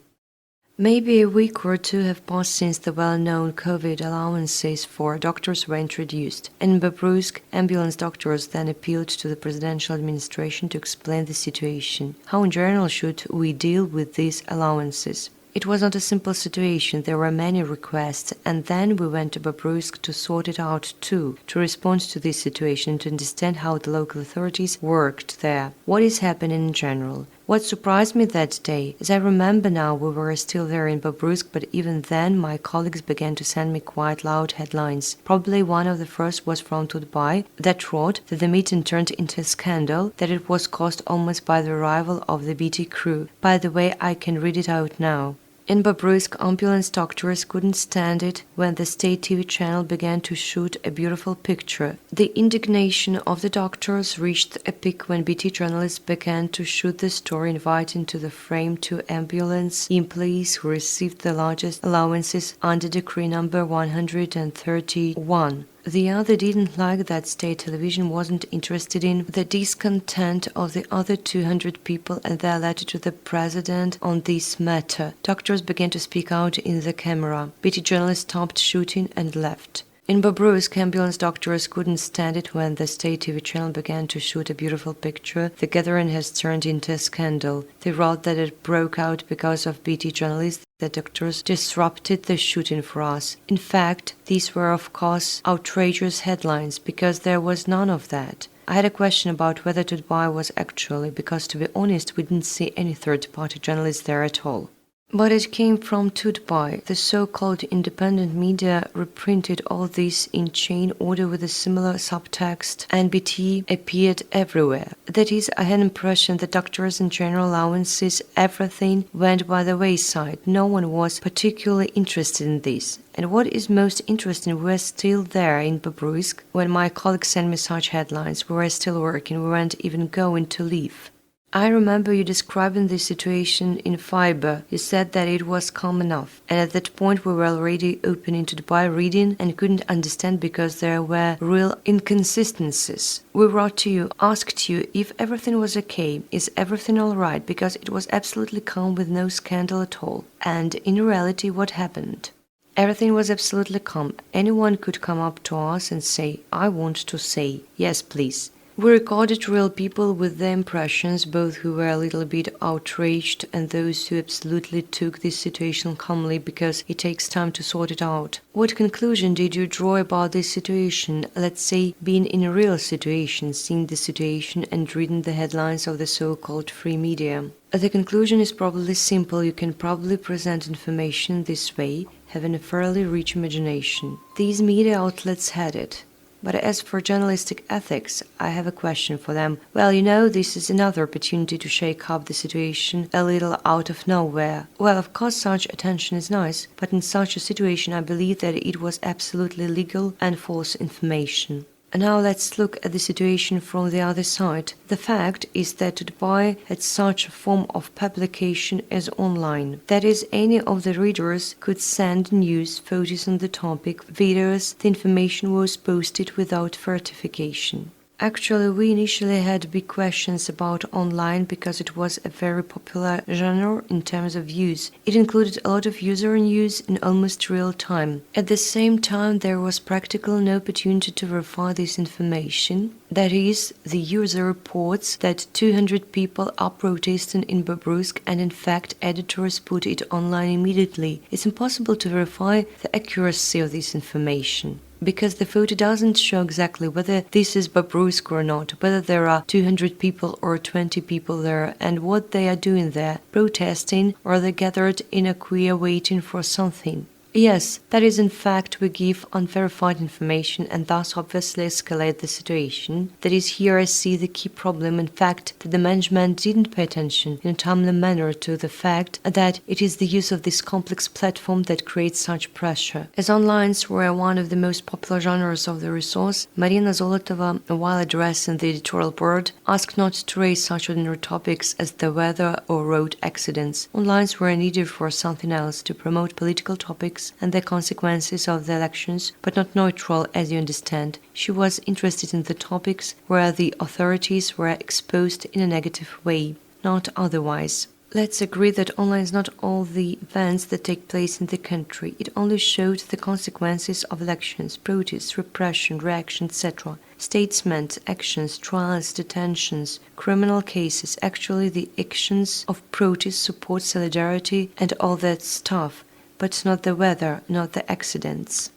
Maybe a week or two have passed since the well-known COVID allowances for doctors were introduced. In Bobrusk, ambulance doctors then appealed to the presidential administration to explain the situation. How in general should we deal with these allowances? It was not a simple situation, there were many requests, and then we went to Bobrusk to sort it out too, to respond to this situation, to understand how the local authorities worked there, what is happening in general. What surprised me that day, as I remember now, we were still there in Bobrusk, but even then my colleagues began to send me quite loud headlines. Probably one of the first was from Tut.by that wrote that the meeting turned into a scandal, that it was caused almost by the arrival of the BT crew. By the way, I can read it out now. In Bobrusk, ambulance doctors couldn't stand it when the state TV channel began to shoot a beautiful picture. The indignation of the doctors reached a peak when BT journalists began to shoot the story inviting to the frame two ambulance employees who received the largest allowances under decree number 131. The other didn't like that state television wasn't interested in the discontent of the other 200 people and their letter to the president on this matter. Doctors began to speak out in the camera. BT journalists stopped shooting and left. In Bobrusk, ambulance doctors couldn't stand it when the state TV channel began to shoot a beautiful picture. The gathering has turned into a scandal. They wrote that it broke out because of BT journalists. The doctors disrupted the shooting for us. In fact, these were of course outrageous headlines because there was none of that. I had a question about whether Tut.by was actually, because to be honest, we didn't see any third-party journalists there at all. But it came from Tut.by. The so-called independent media reprinted all this in chain order with a similar subtext, and BT appeared everywhere. That is, I had an impression that doctors and general allowances, everything went by the wayside. No one was particularly interested in this. And what is most interesting, we were still there in Bobrusk when my colleagues sent me such headlines. We were still working, we weren't even going to leave. I remember you describing the situation in Fiber. You said that it was calm enough, and at that point we were already opening Tut.by reading and couldn't understand because there were real inconsistencies. We wrote to you, asked you if everything was okay, is everything alright, because it was absolutely calm with no scandal at all. And in reality, what happened? Everything was absolutely calm. Anyone could come up to us and say, I want to say, yes, please. We recorded real people with their impressions, both who were a little bit outraged and those who absolutely took this situation calmly because it takes time to sort it out. What conclusion did you draw about this situation, let's say being in a real situation, seeing the situation and reading the headlines of the so-called free media? The conclusion is probably simple. You can probably present information this way, having a fairly rich imagination. These media outlets had it. But as for journalistic ethics, I have a question for them. Well, this is another opportunity to shake up the situation a little out of nowhere. Well, of course, such attention is nice, but in such a situation I believe that it was absolutely legal and false information. And now let's look at the situation from the other side. The fact is that Tut.by had such a form of publication as online. That is, any of the readers could send news, photos on the topic, videos, the information was posted without verification. Actually, we initially had big questions about online because it was a very popular genre in terms of use. It included a lot of user news in almost real time. At the same time, there was practically no opportunity to verify this information. That is, the user reports that 200 people are protesting in Belarus, and in fact editors put it online immediately. It's impossible to verify the accuracy of this information, because the photo doesn't show exactly whether this is Belarus or not, whether there are 200 people or 20 people there, and what they are doing there, protesting, or they gathered in a queue waiting for something. Yes, that is in fact we give unverified information and thus obviously escalate the situation. That is, here I see the key problem, in fact, that the management didn't pay attention in a timely manner to the fact that it is the use of this complex platform that creates such pressure. As onlines were one of the most popular genres of the resource, Marina Zolotova, while addressing the editorial board, asked not to raise such ordinary topics as the weather or road accidents. Onlines were needed for something else, to promote political topics and the consequences of the elections, but not neutral, as you understand. She was interested in the topics where the authorities were exposed in a negative way, not otherwise. Let's agree that online is not all the events that take place in the country. It only showed the consequences of elections, protests, repression, reaction, etc. Statesmen, actions, trials, detentions, criminal cases, actually the actions of protest, support, solidarity and all that stuff, but not the weather, not the accidents.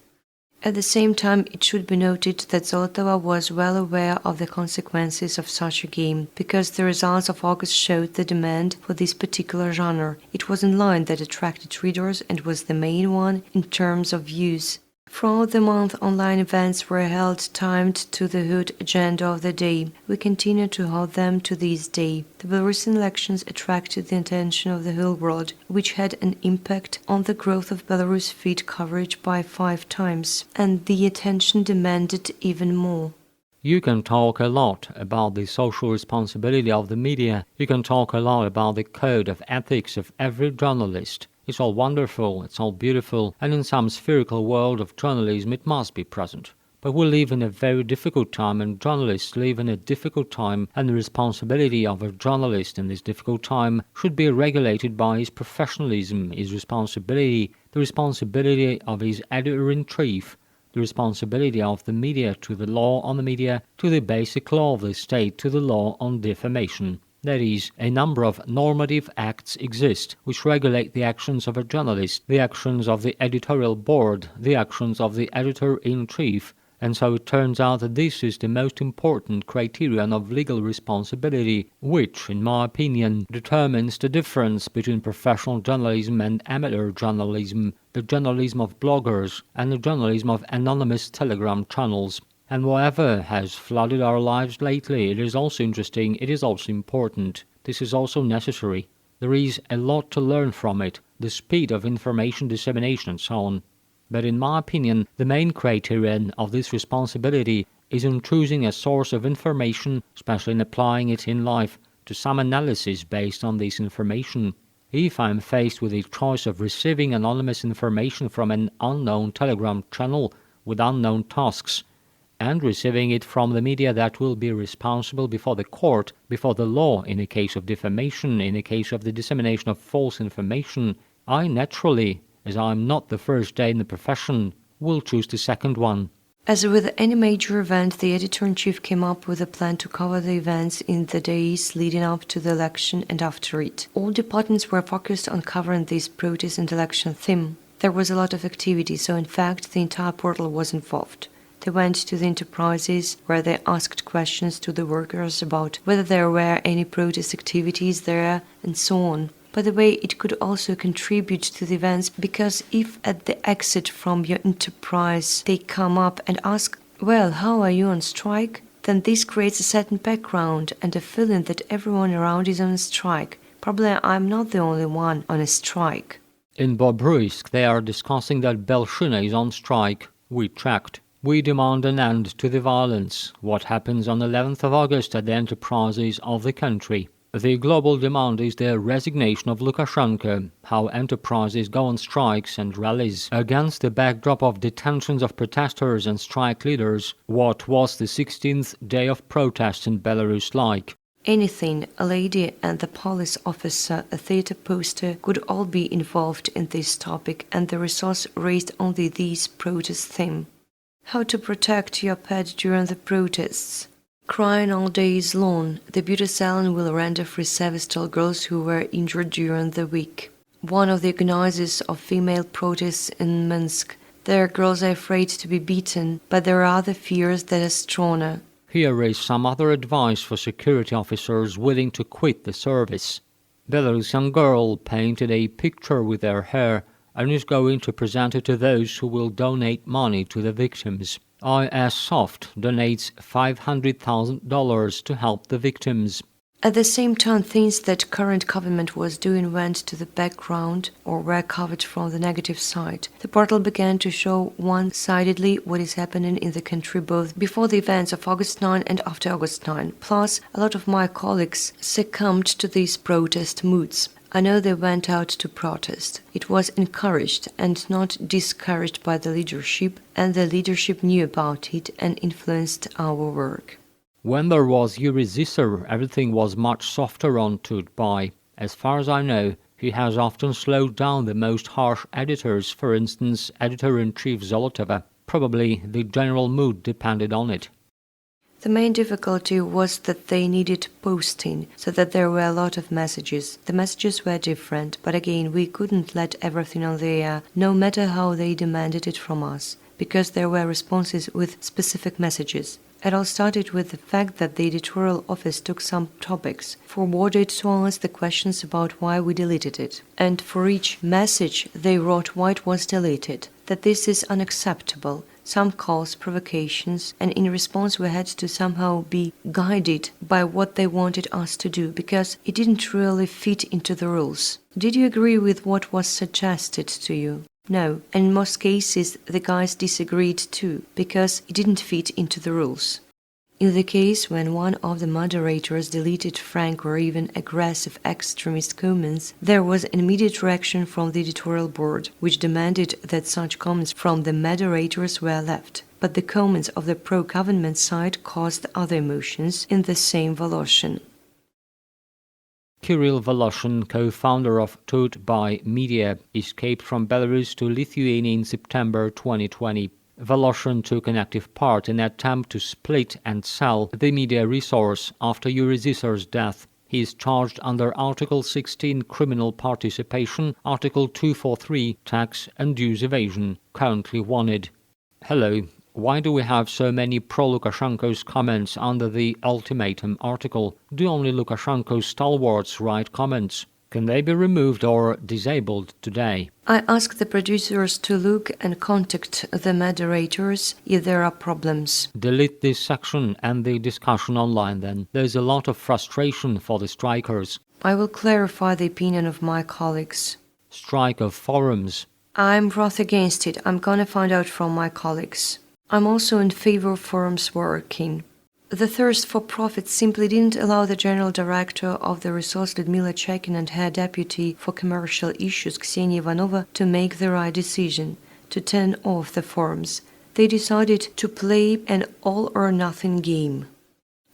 At the same time, it should be noted that Zolotova was well aware of the consequences of such a game, because the results of August showed the demand for this particular genre. It was in line that attracted readers and was the main one in terms of views. Throughout the month, online events were held timed to the hot agenda of the day. We continue to hold them to this day. The Belarusian elections attracted the attention of the whole world, which had an impact on the growth of Belarus feed coverage by 5 times, and the attention demanded even more. You can talk a lot about the social responsibility of the media. You can talk a lot about the code of ethics of every journalist. It's all wonderful, it's all beautiful, and in some spherical world of journalism it must be present. But we live in a very difficult time, and journalists live in a difficult time, and the responsibility of a journalist in this difficult time should be regulated by his professionalism, his responsibility, the responsibility of his editor-in-chief, the responsibility of the media to the law on the media, to the basic law of the state, to the law on defamation. That is, a number of normative acts exist which regulate the actions of a journalist, the actions of the editorial board, the actions of the editor-in-chief, and so it turns out that this is the most important criterion of legal responsibility, which, in my opinion, determines the difference between professional journalism and amateur journalism, the journalism of bloggers and the journalism of anonymous telegram channels. And whatever has flooded our lives lately, it is also interesting, it is also important. This is also necessary. There is a lot to learn from it, the speed of information dissemination and so on. But in my opinion, the main criterion of this responsibility is in choosing a source of information, especially in applying it in life, to some analysis based on this information. If I am faced with the choice of receiving anonymous information from an unknown Telegram channel with unknown tasks, and receiving it from the media that will be responsible before the court, before the law in a case of defamation, in a case of the dissemination of false information, I naturally, as I am not the first day in the profession, will choose the second one. As with any major event, the editor-in-chief came up with a plan to cover the events in the days leading up to the election and after it. All departments were focused on covering this protest and election theme. There was a lot of activity, so in fact the entire portal was involved. They went to the enterprises where they asked questions to the workers about whether there were any protest activities there and so on. By the way, it could also contribute to the events because if at the exit from your enterprise they come up and ask, well, how are you on strike? Then this creates a certain background and a feeling that everyone around is on a strike. Probably I'm not the only one on a strike. In Bobruisk, they are discussing that Belshina is on strike. We checked. We demand an end to the violence. What happens on 11th of August at the enterprises of the country? The global demand is the resignation of Lukashenko, how enterprises go on strikes and rallies. Against the backdrop of detentions of protesters and strike leaders, what was the 16th day of protest in Belarus like? Anything, a lady and the police officer, a theater poster, could all be involved in this topic, and the resource raised only this protest theme. How to protect your pet during the protests. Crying all days long, the beauty salon will render free service to all girls who were injured during the week. One of the organizers of female protests in Minsk. Their girls are afraid to be beaten, but there are other fears that are stronger. Here is some other advice for security officers willing to quit the service. Belarusian girl painted a picture with their hair and is going to present it to those who will donate money to the victims. IS Soft donates $500,000 to help the victims. At the same time, things that current government was doing went to the background or were covered from the negative side. The portal began to show one-sidedly what is happening in the country both before the events of August 9 and after August 9. Plus, a lot of my colleagues succumbed to these protest moods. I know they went out to protest. It was encouraged and not discouraged by the leadership, and the leadership knew about it and influenced our work. When there was Yuri Zisser, everything was much softer on Tut.by. As far as I know, he has often slowed down the most harsh editors, for instance, editor-in-chief Zolotova. Probably the general mood depended on it. The main difficulty was that they needed posting, so that there were a lot of messages. The messages were different, but again, we couldn't let everything on the air, no matter how they demanded it from us, because there were responses with specific messages. It all started with the fact that the editorial office took some topics, forwarded to us the questions about why we deleted it, and for each message they wrote why it was deleted, that this is unacceptable, some calls provocations, and in response we had to somehow be guided by what they wanted us to do, because it didn't really fit into the rules. Did you agree with what was suggested to you? No, and in most cases the guys disagreed too, because it didn't fit into the rules. In the case when one of the moderators deleted frank or even aggressive extremist comments, there was an immediate reaction from the editorial board, which demanded that such comments from the moderators were left. But the comments of the pro-government side caused other emotions in the same Voloshin. Kirill Voloshin, co-founder of Tut.by Media, escaped from Belarus to Lithuania in September 2020. Voloshin took an active part in an attempt to split and sell the media resource after Yuri Zisser's death. He is charged under Article 16 criminal participation, Article 243 tax and dues evasion, currently wanted. Hello. Why do we have so many pro-Lukashenko's comments under the ultimatum article? Do only Lukashenko's stalwarts write comments? Can they be removed or disabled today? I asked the producers to look and contact the moderators if there are problems. Delete this section and the discussion online then. There's a lot of frustration for the strikers. I will clarify the opinion of my colleagues. Strike of forums. I'm wroth against it. I'm gonna find out from my colleagues. I'm also in favor of forums working. The thirst for profit simply didn't allow the general director of the resource Lyudmila Chekin and her deputy for commercial issues Ksenia Ivanova to make the right decision, to turn off the forums. They decided to play an all-or-nothing game.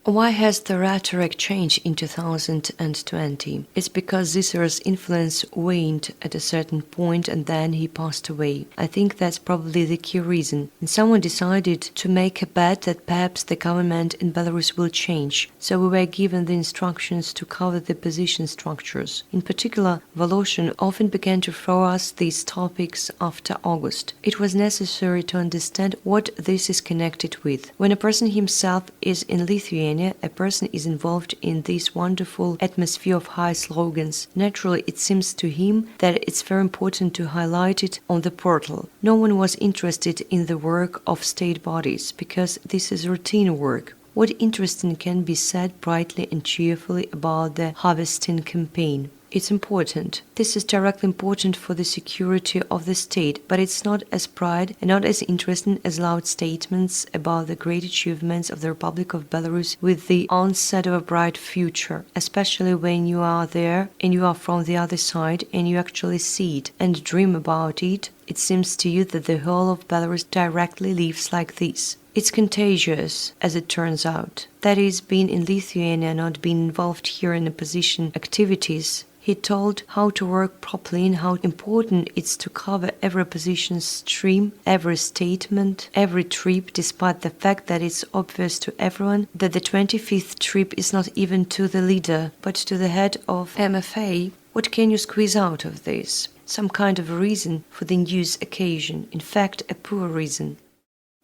Why has the rhetoric changed in 2020? It's because Ziser's influence waned at a certain point and then he passed away. I think that's probably the key reason. And someone decided to make a bet that perhaps the government in Belarus will change. So we were given the instructions to cover the position structures. In particular, Voloshin often began to throw us these topics after August. It was necessary to understand what this is connected with. When a person himself is in Lithuania, a person is involved in this wonderful atmosphere of high slogans. Naturally, it seems to him that it's very important to highlight it on the portal. No one was interested in the work of state bodies, because this is routine work. What interesting can be said brightly and cheerfully about the harvesting campaign? It's important. This is directly important for the security of the state, but it's not as bright and not as interesting as loud statements about the great achievements of the Republic of Belarus with the onset of a bright future, especially when you are there and you are from the other side and you actually see it and dream about it. It seems to you that the whole of Belarus directly lives like this. It's contagious, as it turns out. That is, being in Lithuania, not being involved here in opposition activities. He told how to work properly and how important it's to cover every opposition stream, every statement, every trip, despite the fact that it's obvious to everyone that the 25th trip is not even to the leader, but to the head of MFA. What can you squeeze out of this? Some kind of a reason for the news occasion, in fact, a poor reason.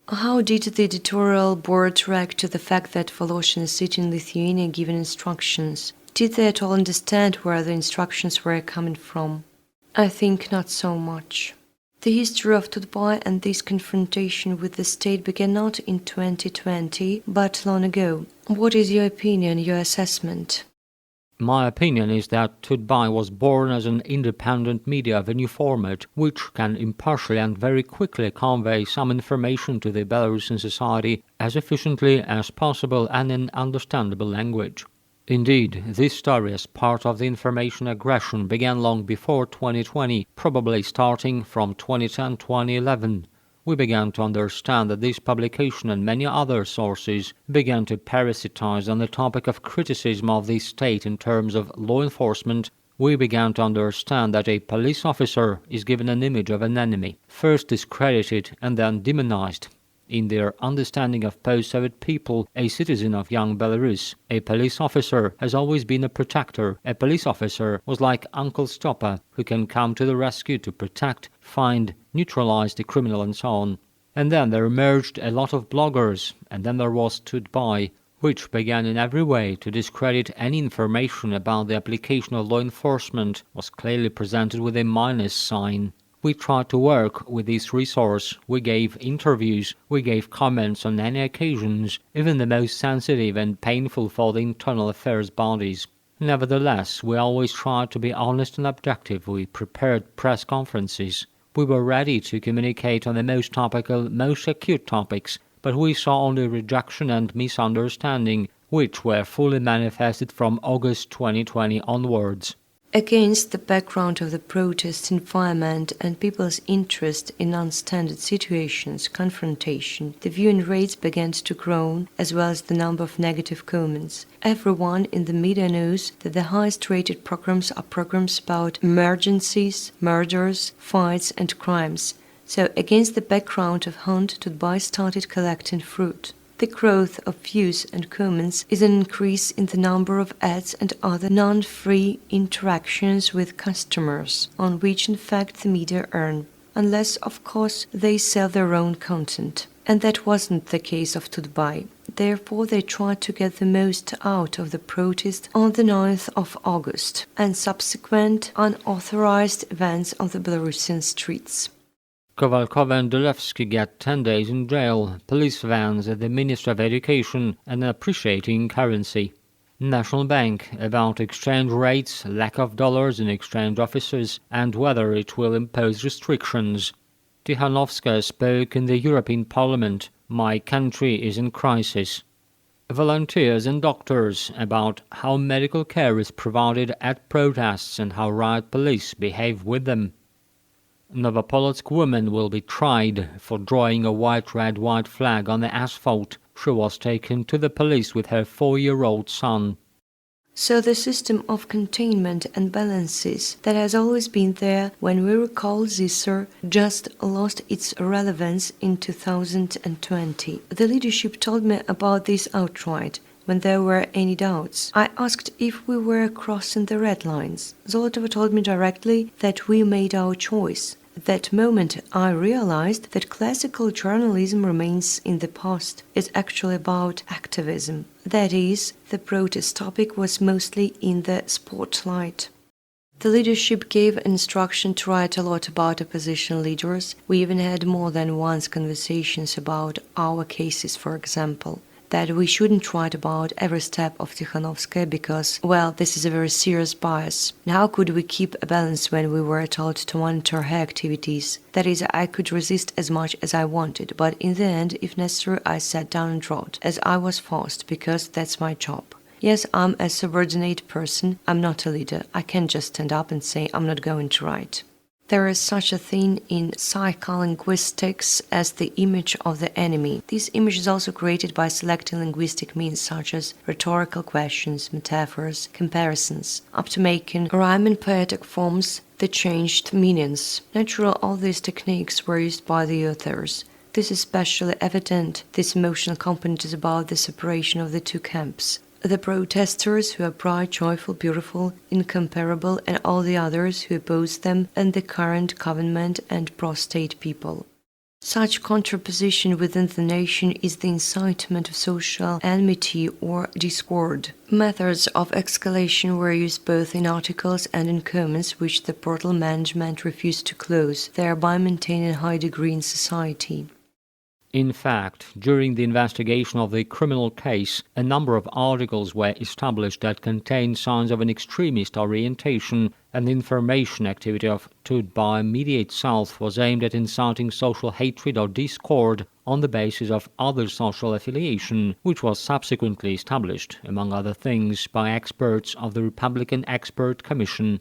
How did the editorial board react to the fact that Voloshin is sitting in Lithuania giving instructions? Did they at all understand where the instructions were coming from? I think not so much. The history of Tut.by and this confrontation with the state began not in 2020, but long ago. What is your opinion, your assessment? My opinion is that Tut.by was born as an independent media of a new format, which can impartially and very quickly convey some information to the Belarusian society as efficiently as possible and in understandable language. Indeed, this story as part of the information aggression began long before 2020, probably starting from 2010-2011. We began to understand that this publication and many other sources began to parasitize on the topic of criticism of the state in terms of law enforcement. We began to understand that a police officer is given an image of an enemy, first discredited and then demonized. In their understanding of post-Soviet people, a citizen of young Belarus, a police officer has always been a protector. A police officer was like Uncle Stopper, who can come to the rescue to protect, find, neutralize the criminal and so on. And then there emerged a lot of bloggers, and then there was Tut.by, which began in every way to discredit any information about the application of law enforcement, was clearly presented with a minus sign. We tried to work with this resource. We gave interviews, we gave comments on any occasions, even the most sensitive and painful for the internal affairs bodies. Nevertheless, we always tried to be honest and objective. We prepared press conferences. We were ready to communicate on the most topical, most acute topics, but we saw only rejection and misunderstanding, which were fully manifested from August 2020 onwards. Against the background of the protest environment and people's interest in non-standard situations, confrontation, the viewing rates began to grow, as well as the number of negative comments. Everyone in the media knows that the highest-rated programs are programs about emergencies, murders, fights and crimes. So, against the background of hunt, Tut.by started collecting fruit. The growth of views and comments is an increase in the number of ads and other non-free interactions with customers, on which in fact the media earn, unless of course they sell their own content. And that wasn't the case of Tut.by. Therefore they tried to get the most out of the protest on the 9th of August and subsequent unauthorized events on the Belarusian streets. Kowalkow and Dolevsky get 10 days in jail, police vans at the Ministry of Education and appreciating currency. National Bank about exchange rates, lack of dollars in exchange offices, and whether it will impose restrictions. Tikhanovskaya spoke in the European Parliament. My country is in crisis. volunteers and doctors about how medical care is provided at protests and how riot police behave with them. Novopolotsk woman will be tried for drawing a white-red-white flag on the asphalt. She was taken to the police with her 4-year-old son. So the system of containment and balances that has always been there when we recall Zisser just lost its relevance in 2020. The leadership told me about this outright when there were any doubts. I asked if we were crossing the red lines. Zolotova told me directly that we made our choice. At that moment, I realized that classical journalism remains in the past. It's actually about activism. That is, the protest topic was mostly in the spotlight. The leadership gave instruction to write a lot about opposition leaders. We even had more than once conversations about our cases, for example. That we shouldn't write about every step of Tikhanovskaya because, well, this is a very serious bias. And how could we keep a balance when we were told to monitor her activities? That is, I could resist as much as I wanted, but in the end, if necessary, I sat down and wrote, as I was forced, because that's my job. Yes, I'm a subordinate person, I'm not a leader. I can't just stand up and say I'm not going to write. There is such a thing in psycholinguistics as the image of the enemy. This image is also created by selecting linguistic means such as rhetorical questions, metaphors, comparisons, up to making rhyme and poetic forms that changed meanings. Naturally, all these techniques were used by the authors. This is especially evident. This emotional component is about the separation of the two camps. The protesters who are bright, joyful, beautiful, incomparable, and all the others who oppose them, and the current government and pro-state people. Such contraposition within the nation is the incitement of social enmity or discord. Methods of escalation were used both in articles and in comments which the portal management refused to close, thereby maintaining a high degree in society. In fact, during the investigation of the criminal case, a number of articles were established that contained signs of an extremist orientation, and the information activity of Tut.by media itself was aimed at inciting social hatred or discord on the basis of other social affiliation, which was subsequently established, among other things, by experts of the Republican Expert Commission.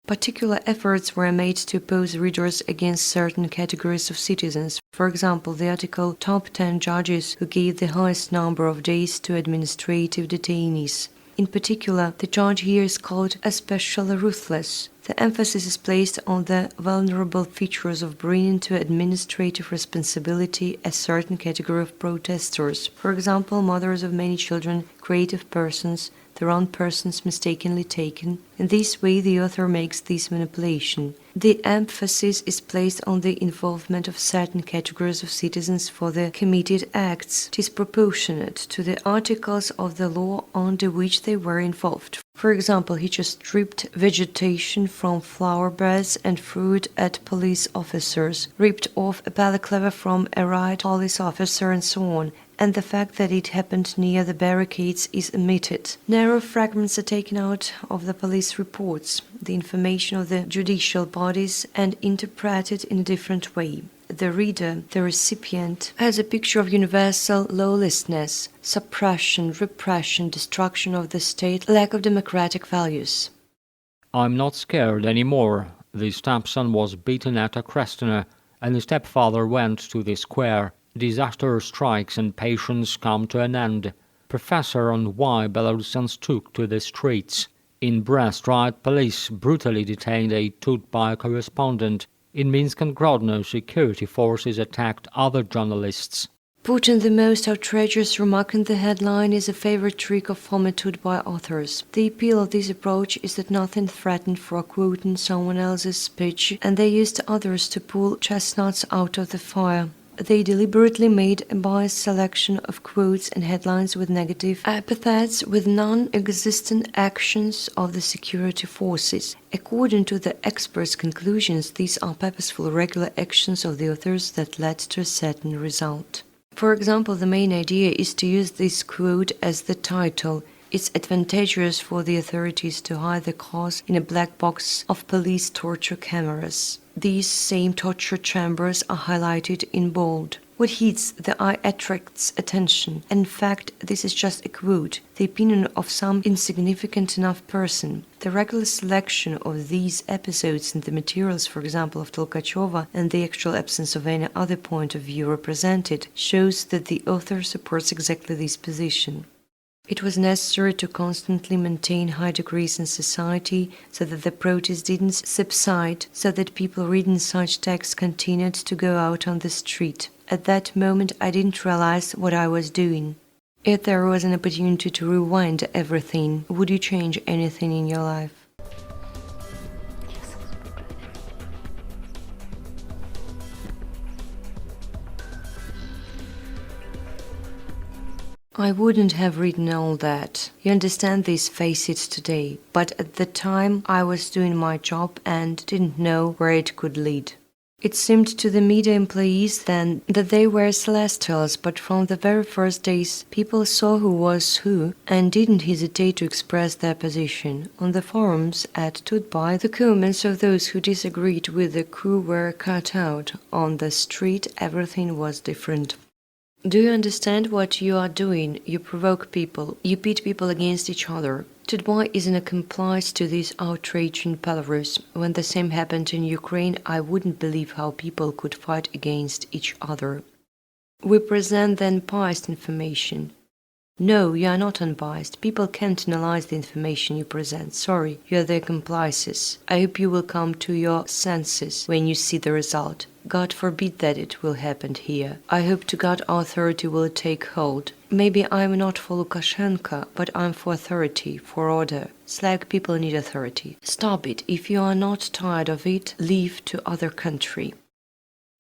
Particular efforts were made to oppose readers against certain categories of citizens. For example, the article Top 10 Judges Who Gave the Highest Number of Days to Administrative Detainees. In particular, the judge here is called especially ruthless. The emphasis is placed on the vulnerable features of bringing to administrative responsibility a certain category of protesters. For example, mothers of many children, creative persons, the wrong persons mistakenly taken. In this way, the author makes this manipulation. The emphasis is placed on the involvement of certain categories of citizens for the committed acts. It is proportionate to the articles of the law under which they were involved. For example, he just stripped vegetation from flower beds and fruit at police officers, ripped off a balaclava from a riot police officer, and so on. And the fact that it happened near the barricades is omitted. Narrow fragments are taken out of the police reports, the information of the judicial bodies, and interpreted in a different way. The reader, the recipient, has a picture of universal lawlessness, suppression, repression, destruction of the state, lack of democratic values. I'm not scared anymore. The stepson was beaten at a Krestina, and the stepfather went to the square. Disaster strikes and patience come to an end. Professor on why Belarusians took to the streets. In Brest, riot police brutally detained a Tut.by correspondent. In Minsk and Grodno, security forces attacked other journalists. Putting the most outrageous remark in the headline is a favorite trick of former Tut.by authors. The appeal of this approach is that nothing threatened for quoting someone else's speech, and they used others to pull chestnuts out of the fire. They deliberately made a biased selection of quotes and headlines with negative epithets, with non-existent actions of the security forces. According to the experts' conclusions, these are purposeful, regular actions of the authors that led to a certain result. For example, the main idea is to use this quote as the title. It's advantageous for the authorities to hide the cause in a black box of police torture cameras. These same torture chambers are highlighted in bold. What hits the eye attracts attention. In fact, this is just a quote, the opinion of some insignificant enough person. The regular selection of these episodes in the materials, for example, of Tolkacheva, and the actual absence of any other point of view represented, shows that the author supports exactly this position. It was necessary to constantly maintain high degrees in society so that the protest didn't subside, so that people reading such texts continued to go out on the street. At that moment I didn't realize what I was doing. If there was an opportunity to rewind everything, would you change anything in your life? I wouldn't have written all that. You understand this, face it today. But at the time I was doing my job and didn't know where it could lead. It seemed to the media employees then that they were celestials, but from the very first days people saw who was who and didn't hesitate to express their position. On the forums at Tut.by, the comments of those who disagreed with the coup were cut out. On the street everything was different. Do you understand what you are doing? You provoke people. You pit people against each other. Tut.by is an accomplice to this outrage in Belarus. When the same happened in Ukraine, I wouldn't believe how people could fight against each other. We present the unbiased information. No, you are not unbiased. People can't analyze the information you present. Sorry, you are their accomplices. I hope you will come to your senses when you see the result. God forbid that it will happen here. I hope to God authority will take hold. Maybe I'm not for Lukashenko, but I'm for authority, for order. Slag people need authority. Stop it. If you are not tired of it, leave to other country.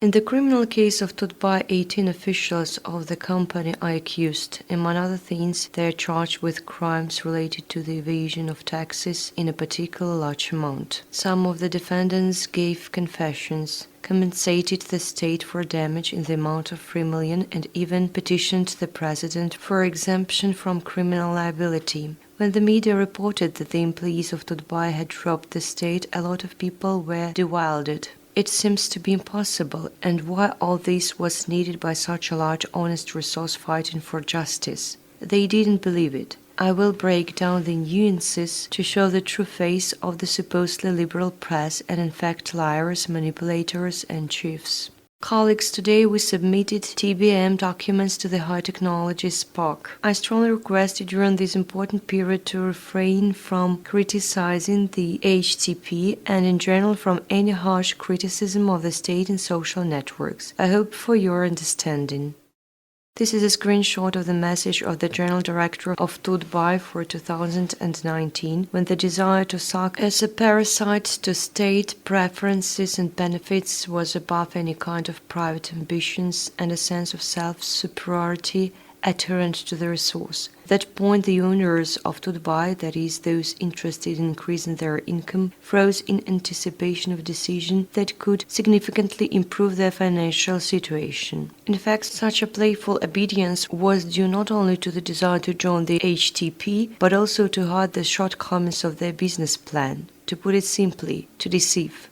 In the criminal case of Tut.by, 18 officials of the company are accused. Among other things, they are charged with crimes related to the evasion of taxes in a particular large amount. Some of the defendants gave confessions, compensated the state for damage in the amount of 3 million and even petitioned the president for exemption from criminal liability. When the media reported that the employees of Tut.by had robbed the state, a lot of people were bewildered. It seems to be impossible, and why all this was needed by such a large honest resource fighting for justice. They didn't believe it. I will break down the nuances to show the true face of the supposedly liberal press and in fact liars, manipulators and chiefs. Colleagues, today we submitted TBM documents to the High Technology SPOC. I strongly request you during this important period to refrain from criticizing the HTP and in general from any harsh criticism of the state and social networks. I hope for your understanding. This is a screenshot of the message of the General Director of Tut.by for 2019, when the desire to suck as a parasite to state preferences and benefits was above any kind of private ambitions and a sense of self-superiority adherent to the resource. At that point, the owners of Tut.by, that is, those interested in increasing their income, froze in anticipation of a decision that could significantly improve their financial situation. In fact, such a playful obedience was due not only to the desire to join the HTP, but also to hide the shortcomings of their business plan. To put it simply, to deceive.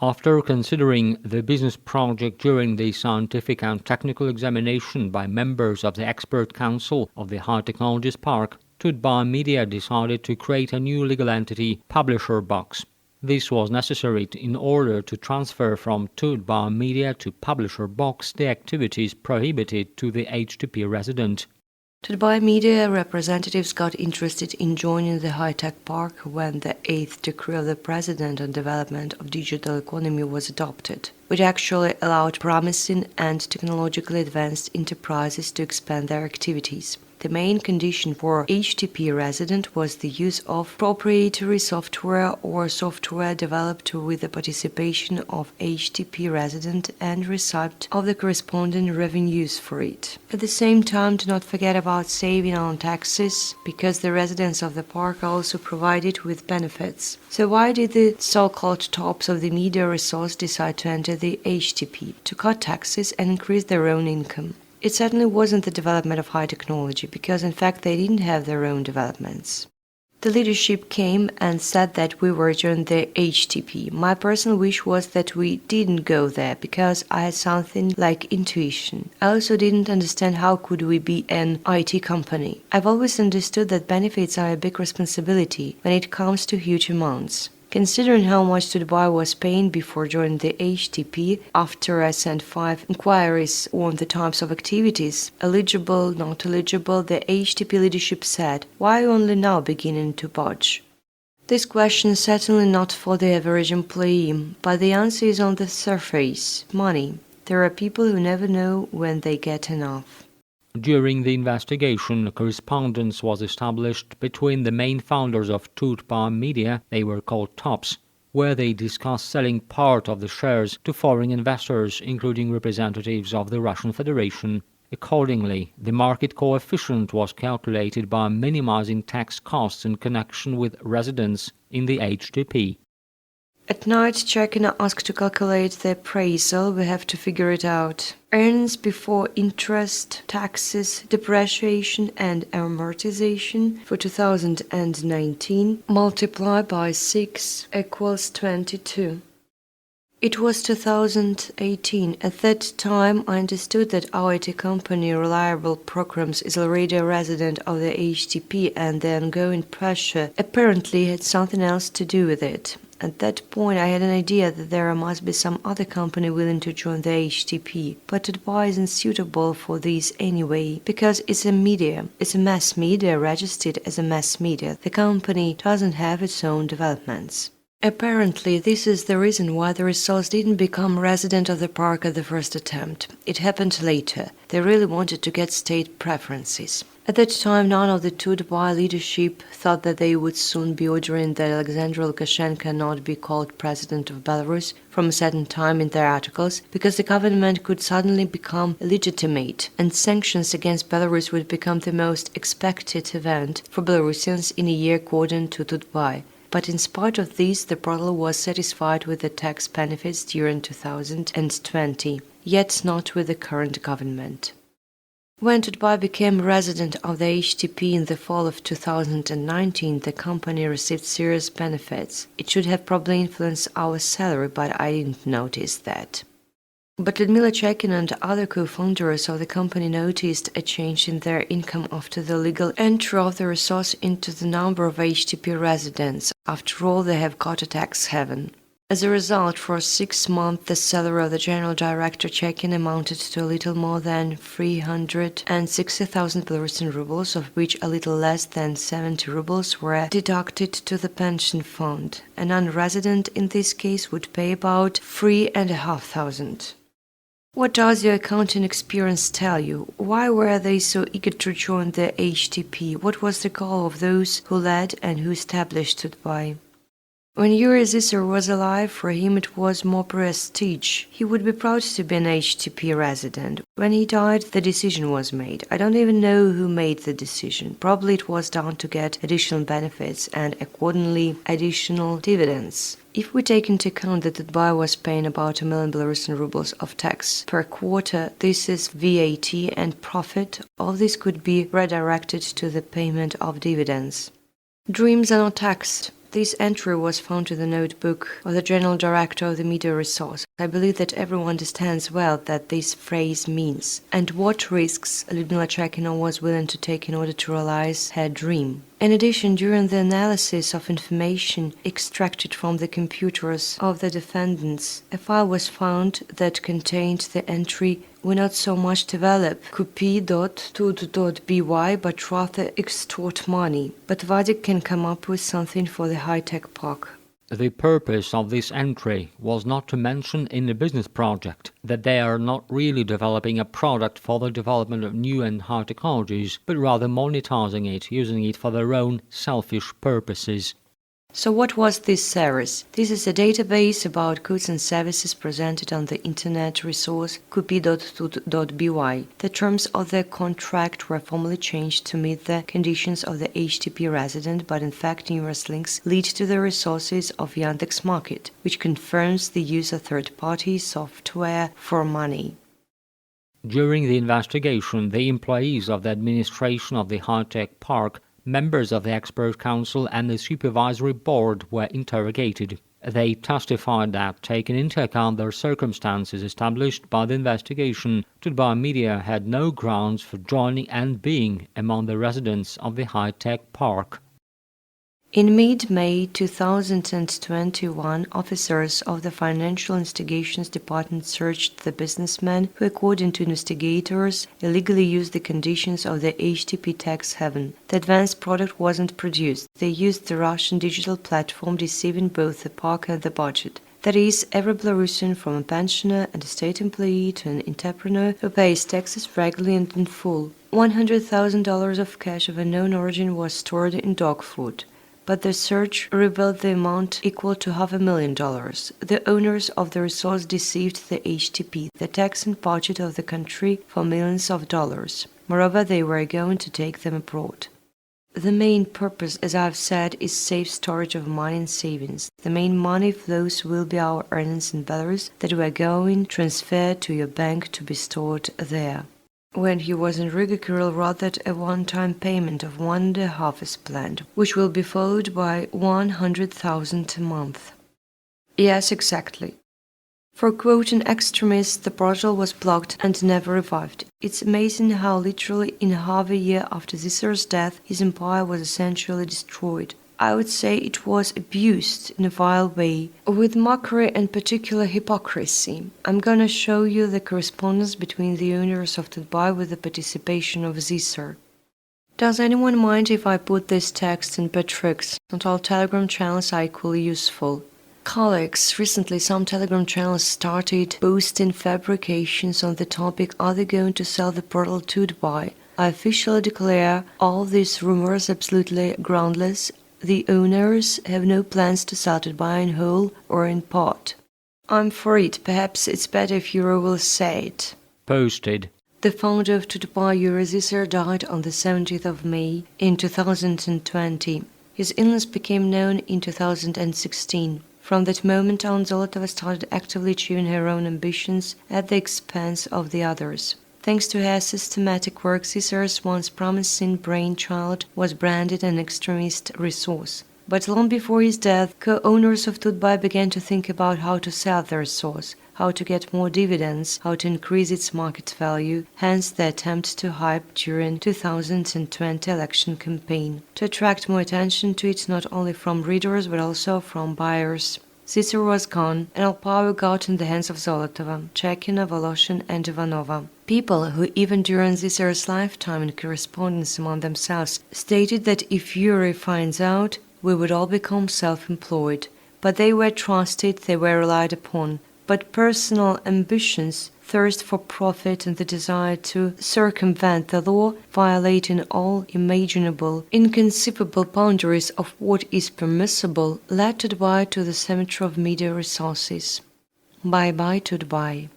After considering the business project during the scientific and technical examination by members of the Expert Council of the High Technologies Park, Tut.by Media decided to create a new legal entity, Publisher Box. This was necessary in order to transfer from Tut.by Media to Publisher Box the activities prohibited to the HTP resident. Tut.by Media representatives got interested in joining the high-tech park when the 8th decree of the President on development of digital economy was adopted, which actually allowed promising and technologically advanced enterprises to expand their activities. The main condition for HTP resident was the use of proprietary software or software developed with the participation of HTP resident and receipt of the corresponding revenues for it. At the same time, do not forget about saving on taxes, because the residents of the park are also provided with benefits. So why did the so-called tops of the media resource decide to enter the HTP? To cut taxes and increase their own income. It certainly wasn't the development of high technology, because in fact they didn't have their own developments. The leadership came and said that we were joining the HTP. My personal wish was that we didn't go there because I had something like intuition. I also didn't understand how could we be an IT company. I've always understood that benefits are a big responsibility when it comes to huge amounts. Considering how much Tut.by was paying before joining the HTP, after I sent 5 inquiries on the types of activities, eligible, not eligible, the HTP leadership said, "Why only now beginning to budge?" This question is certainly not for the average employee, but the answer is on the surface: money. There are people who never know when they get enough. During the investigation, correspondence was established between the main founders of Tut.by Media, they were called Tops, where they discussed selling part of the shares to foreign investors, including representatives of the Russian Federation. Accordingly, the market coefficient was calculated by minimizing tax costs in connection with residence in the HTP. At night, Chekina asked to calculate the appraisal. We have to figure it out. Earnings before interest, taxes, depreciation and amortization for 2019 multiplied by 6 equals 22. It was 2018. At that time, I understood that our IT company, Reliable Programs, is already a resident of the HTP, and the ongoing pressure apparently had something else to do with it. At that point, I had an idea that there must be some other company willing to join the HTP, but Tut.by isn't suitable for this anyway, because it's a media. It's a mass media registered as a mass media. The company doesn't have its own developments. Apparently, this is the reason why the resource didn't become resident of the park at the first attempt. It happened later. They really wanted to get state preferences. At that time, none of the Tut.by leadership thought that they would soon be ordering that Alexander Lukashenko not be called president of Belarus from a certain time in their articles, because the government could suddenly become illegitimate, and sanctions against Belarus would become the most expected event for Belarusians in a year according to Tut.by. But in spite of this, the portal was satisfied with the tax benefits during 2020, yet not with the current government. When Tut.by became resident of the HTP in the fall of 2019, the company received serious benefits. It should have probably influenced our salary, but I didn't notice that. But Lyudmila Chekina and other co-founders of the company noticed a change in their income after the legal entry of the resource into the number of HTP residents. After all, they have got a tax haven. As a result, for 6 months, the salary of the general director Chekina amounted to a little more than 360,000 Belarusian rubles, of which a little less than 70 rubles were deducted to the pension fund. A non-resident in this case would pay about 3,500. What does your accounting experience tell you? Why were they so eager to join the HTP? What was the goal of those who led and who established Tut.by? When Yuri Zisser was alive, for him it was more prestige. He would be proud to be an HTP resident. When he died, the decision was made. I don't even know who made the decision. Probably it was done to get additional benefits and, accordingly, additional dividends. If we take into account that Tut.by was paying about 1 million Belarusian rubles of tax per quarter, this is VAT and profit. All this could be redirected to the payment of dividends. Dreams are not taxed. This entry was found in the notebook of the General Director of the Media Resource. I believe that everyone understands well that this phrase means, and what risks Lyudmila Chekina was willing to take in order to realize her dream. In addition, during the analysis of information extracted from the computers of the defendants, a file was found that contained the entry "We not so much develop Tut.by, but rather extort money." But Vadik can come up with something for the high-tech park. The purpose of this entry was not to mention in the business project that they are not really developing a product for the development of new and high technologies, but rather monetizing it, using it for their own selfish purposes. So what was this service? This is a database about goods and services presented on the internet resource Tut.by. The terms of the contract were formally changed to meet the conditions of the HTP resident, but in fact numerous links lead to the resources of Yandex Market, which confirms the use of third-party software for money. During the investigation, the employees of the administration of the high-tech park Members of the expert council and the supervisory board were interrogated. They testified that, taking into account the circumstances established by the investigation, Tut.by media had no grounds for joining and being among the residents of the high-tech park. In mid-May 2021, officers of the Financial Investigations Department searched the businessman who, according to investigators, illegally used the conditions of the HTP tax haven. The advanced product wasn't produced. They used the Russian digital platform, deceiving both the park and the budget. That is, every Belarusian, from a pensioner and a state employee to an entrepreneur who pays taxes regularly and in full. $100,000 of cash of unknown origin was stored in dog food. But the search revealed the amount equal to $500,000. The owners of the resource deceived the HTP, the tax and budget of the country, for millions of dollars. Moreover, they were going to take them abroad. The main purpose, as I've said, is safe storage of money and savings. The main money flows will be our earnings in Belarus that we are going transferred to your bank to be stored there. When he was in Riga, Kirill wrote that a one-time payment of 1.5 is planned, which will be followed by 100,000 a month. Yes, exactly. For quoting extremists, the portal was blocked and never revived. It's amazing how literally in half a year after Zisser's death, his empire was essentially destroyed. I would say it was abused in a vile way, with mockery and particular hypocrisy. I'm gonna show you the correspondence between the owners of Tut.by with the participation of Zisser. Does anyone mind if I put this text in per tricks? Not all Telegram channels are equally useful. Colleagues, recently some Telegram channels started posting fabrications on the topic, are they going to sell the portal Tut.by? I officially declare all these rumors absolutely groundless. The owners have no plans to sell Tut.by in whole or in part. I'm for it. Perhaps it's better if Euro will say it. Posted. The founder of Tut.by, Yuri Zisser, died on the 17th of May in 2020. His illness became known in 2016. From that moment on, Zolotova started actively achieving her own ambitions at the expense of the others. Thanks to her systematic work, Zisser's once promising brainchild was branded an extremist resource. But long before his death, co-owners of Tut.by began to think about how to sell the resource, how to get more dividends, how to increase its market value, hence the attempt to hype during 2020 election campaign, to attract more attention to it not only from readers but also from buyers. Zisser was gone, and all power got in the hands of Zolotova, Chekina, Voloshin and Ivanova. People who even during Zisser's lifetime in correspondence among themselves stated that if Yuri finds out, we would all become self-employed. But they were trusted, they were relied upon. But personal ambitions, thirst for profit and the desire to circumvent the law, violating all imaginable, inconceivable boundaries of what is permissible, led Tut.by to the cemetery of media resources. Bye-bye Tut.by.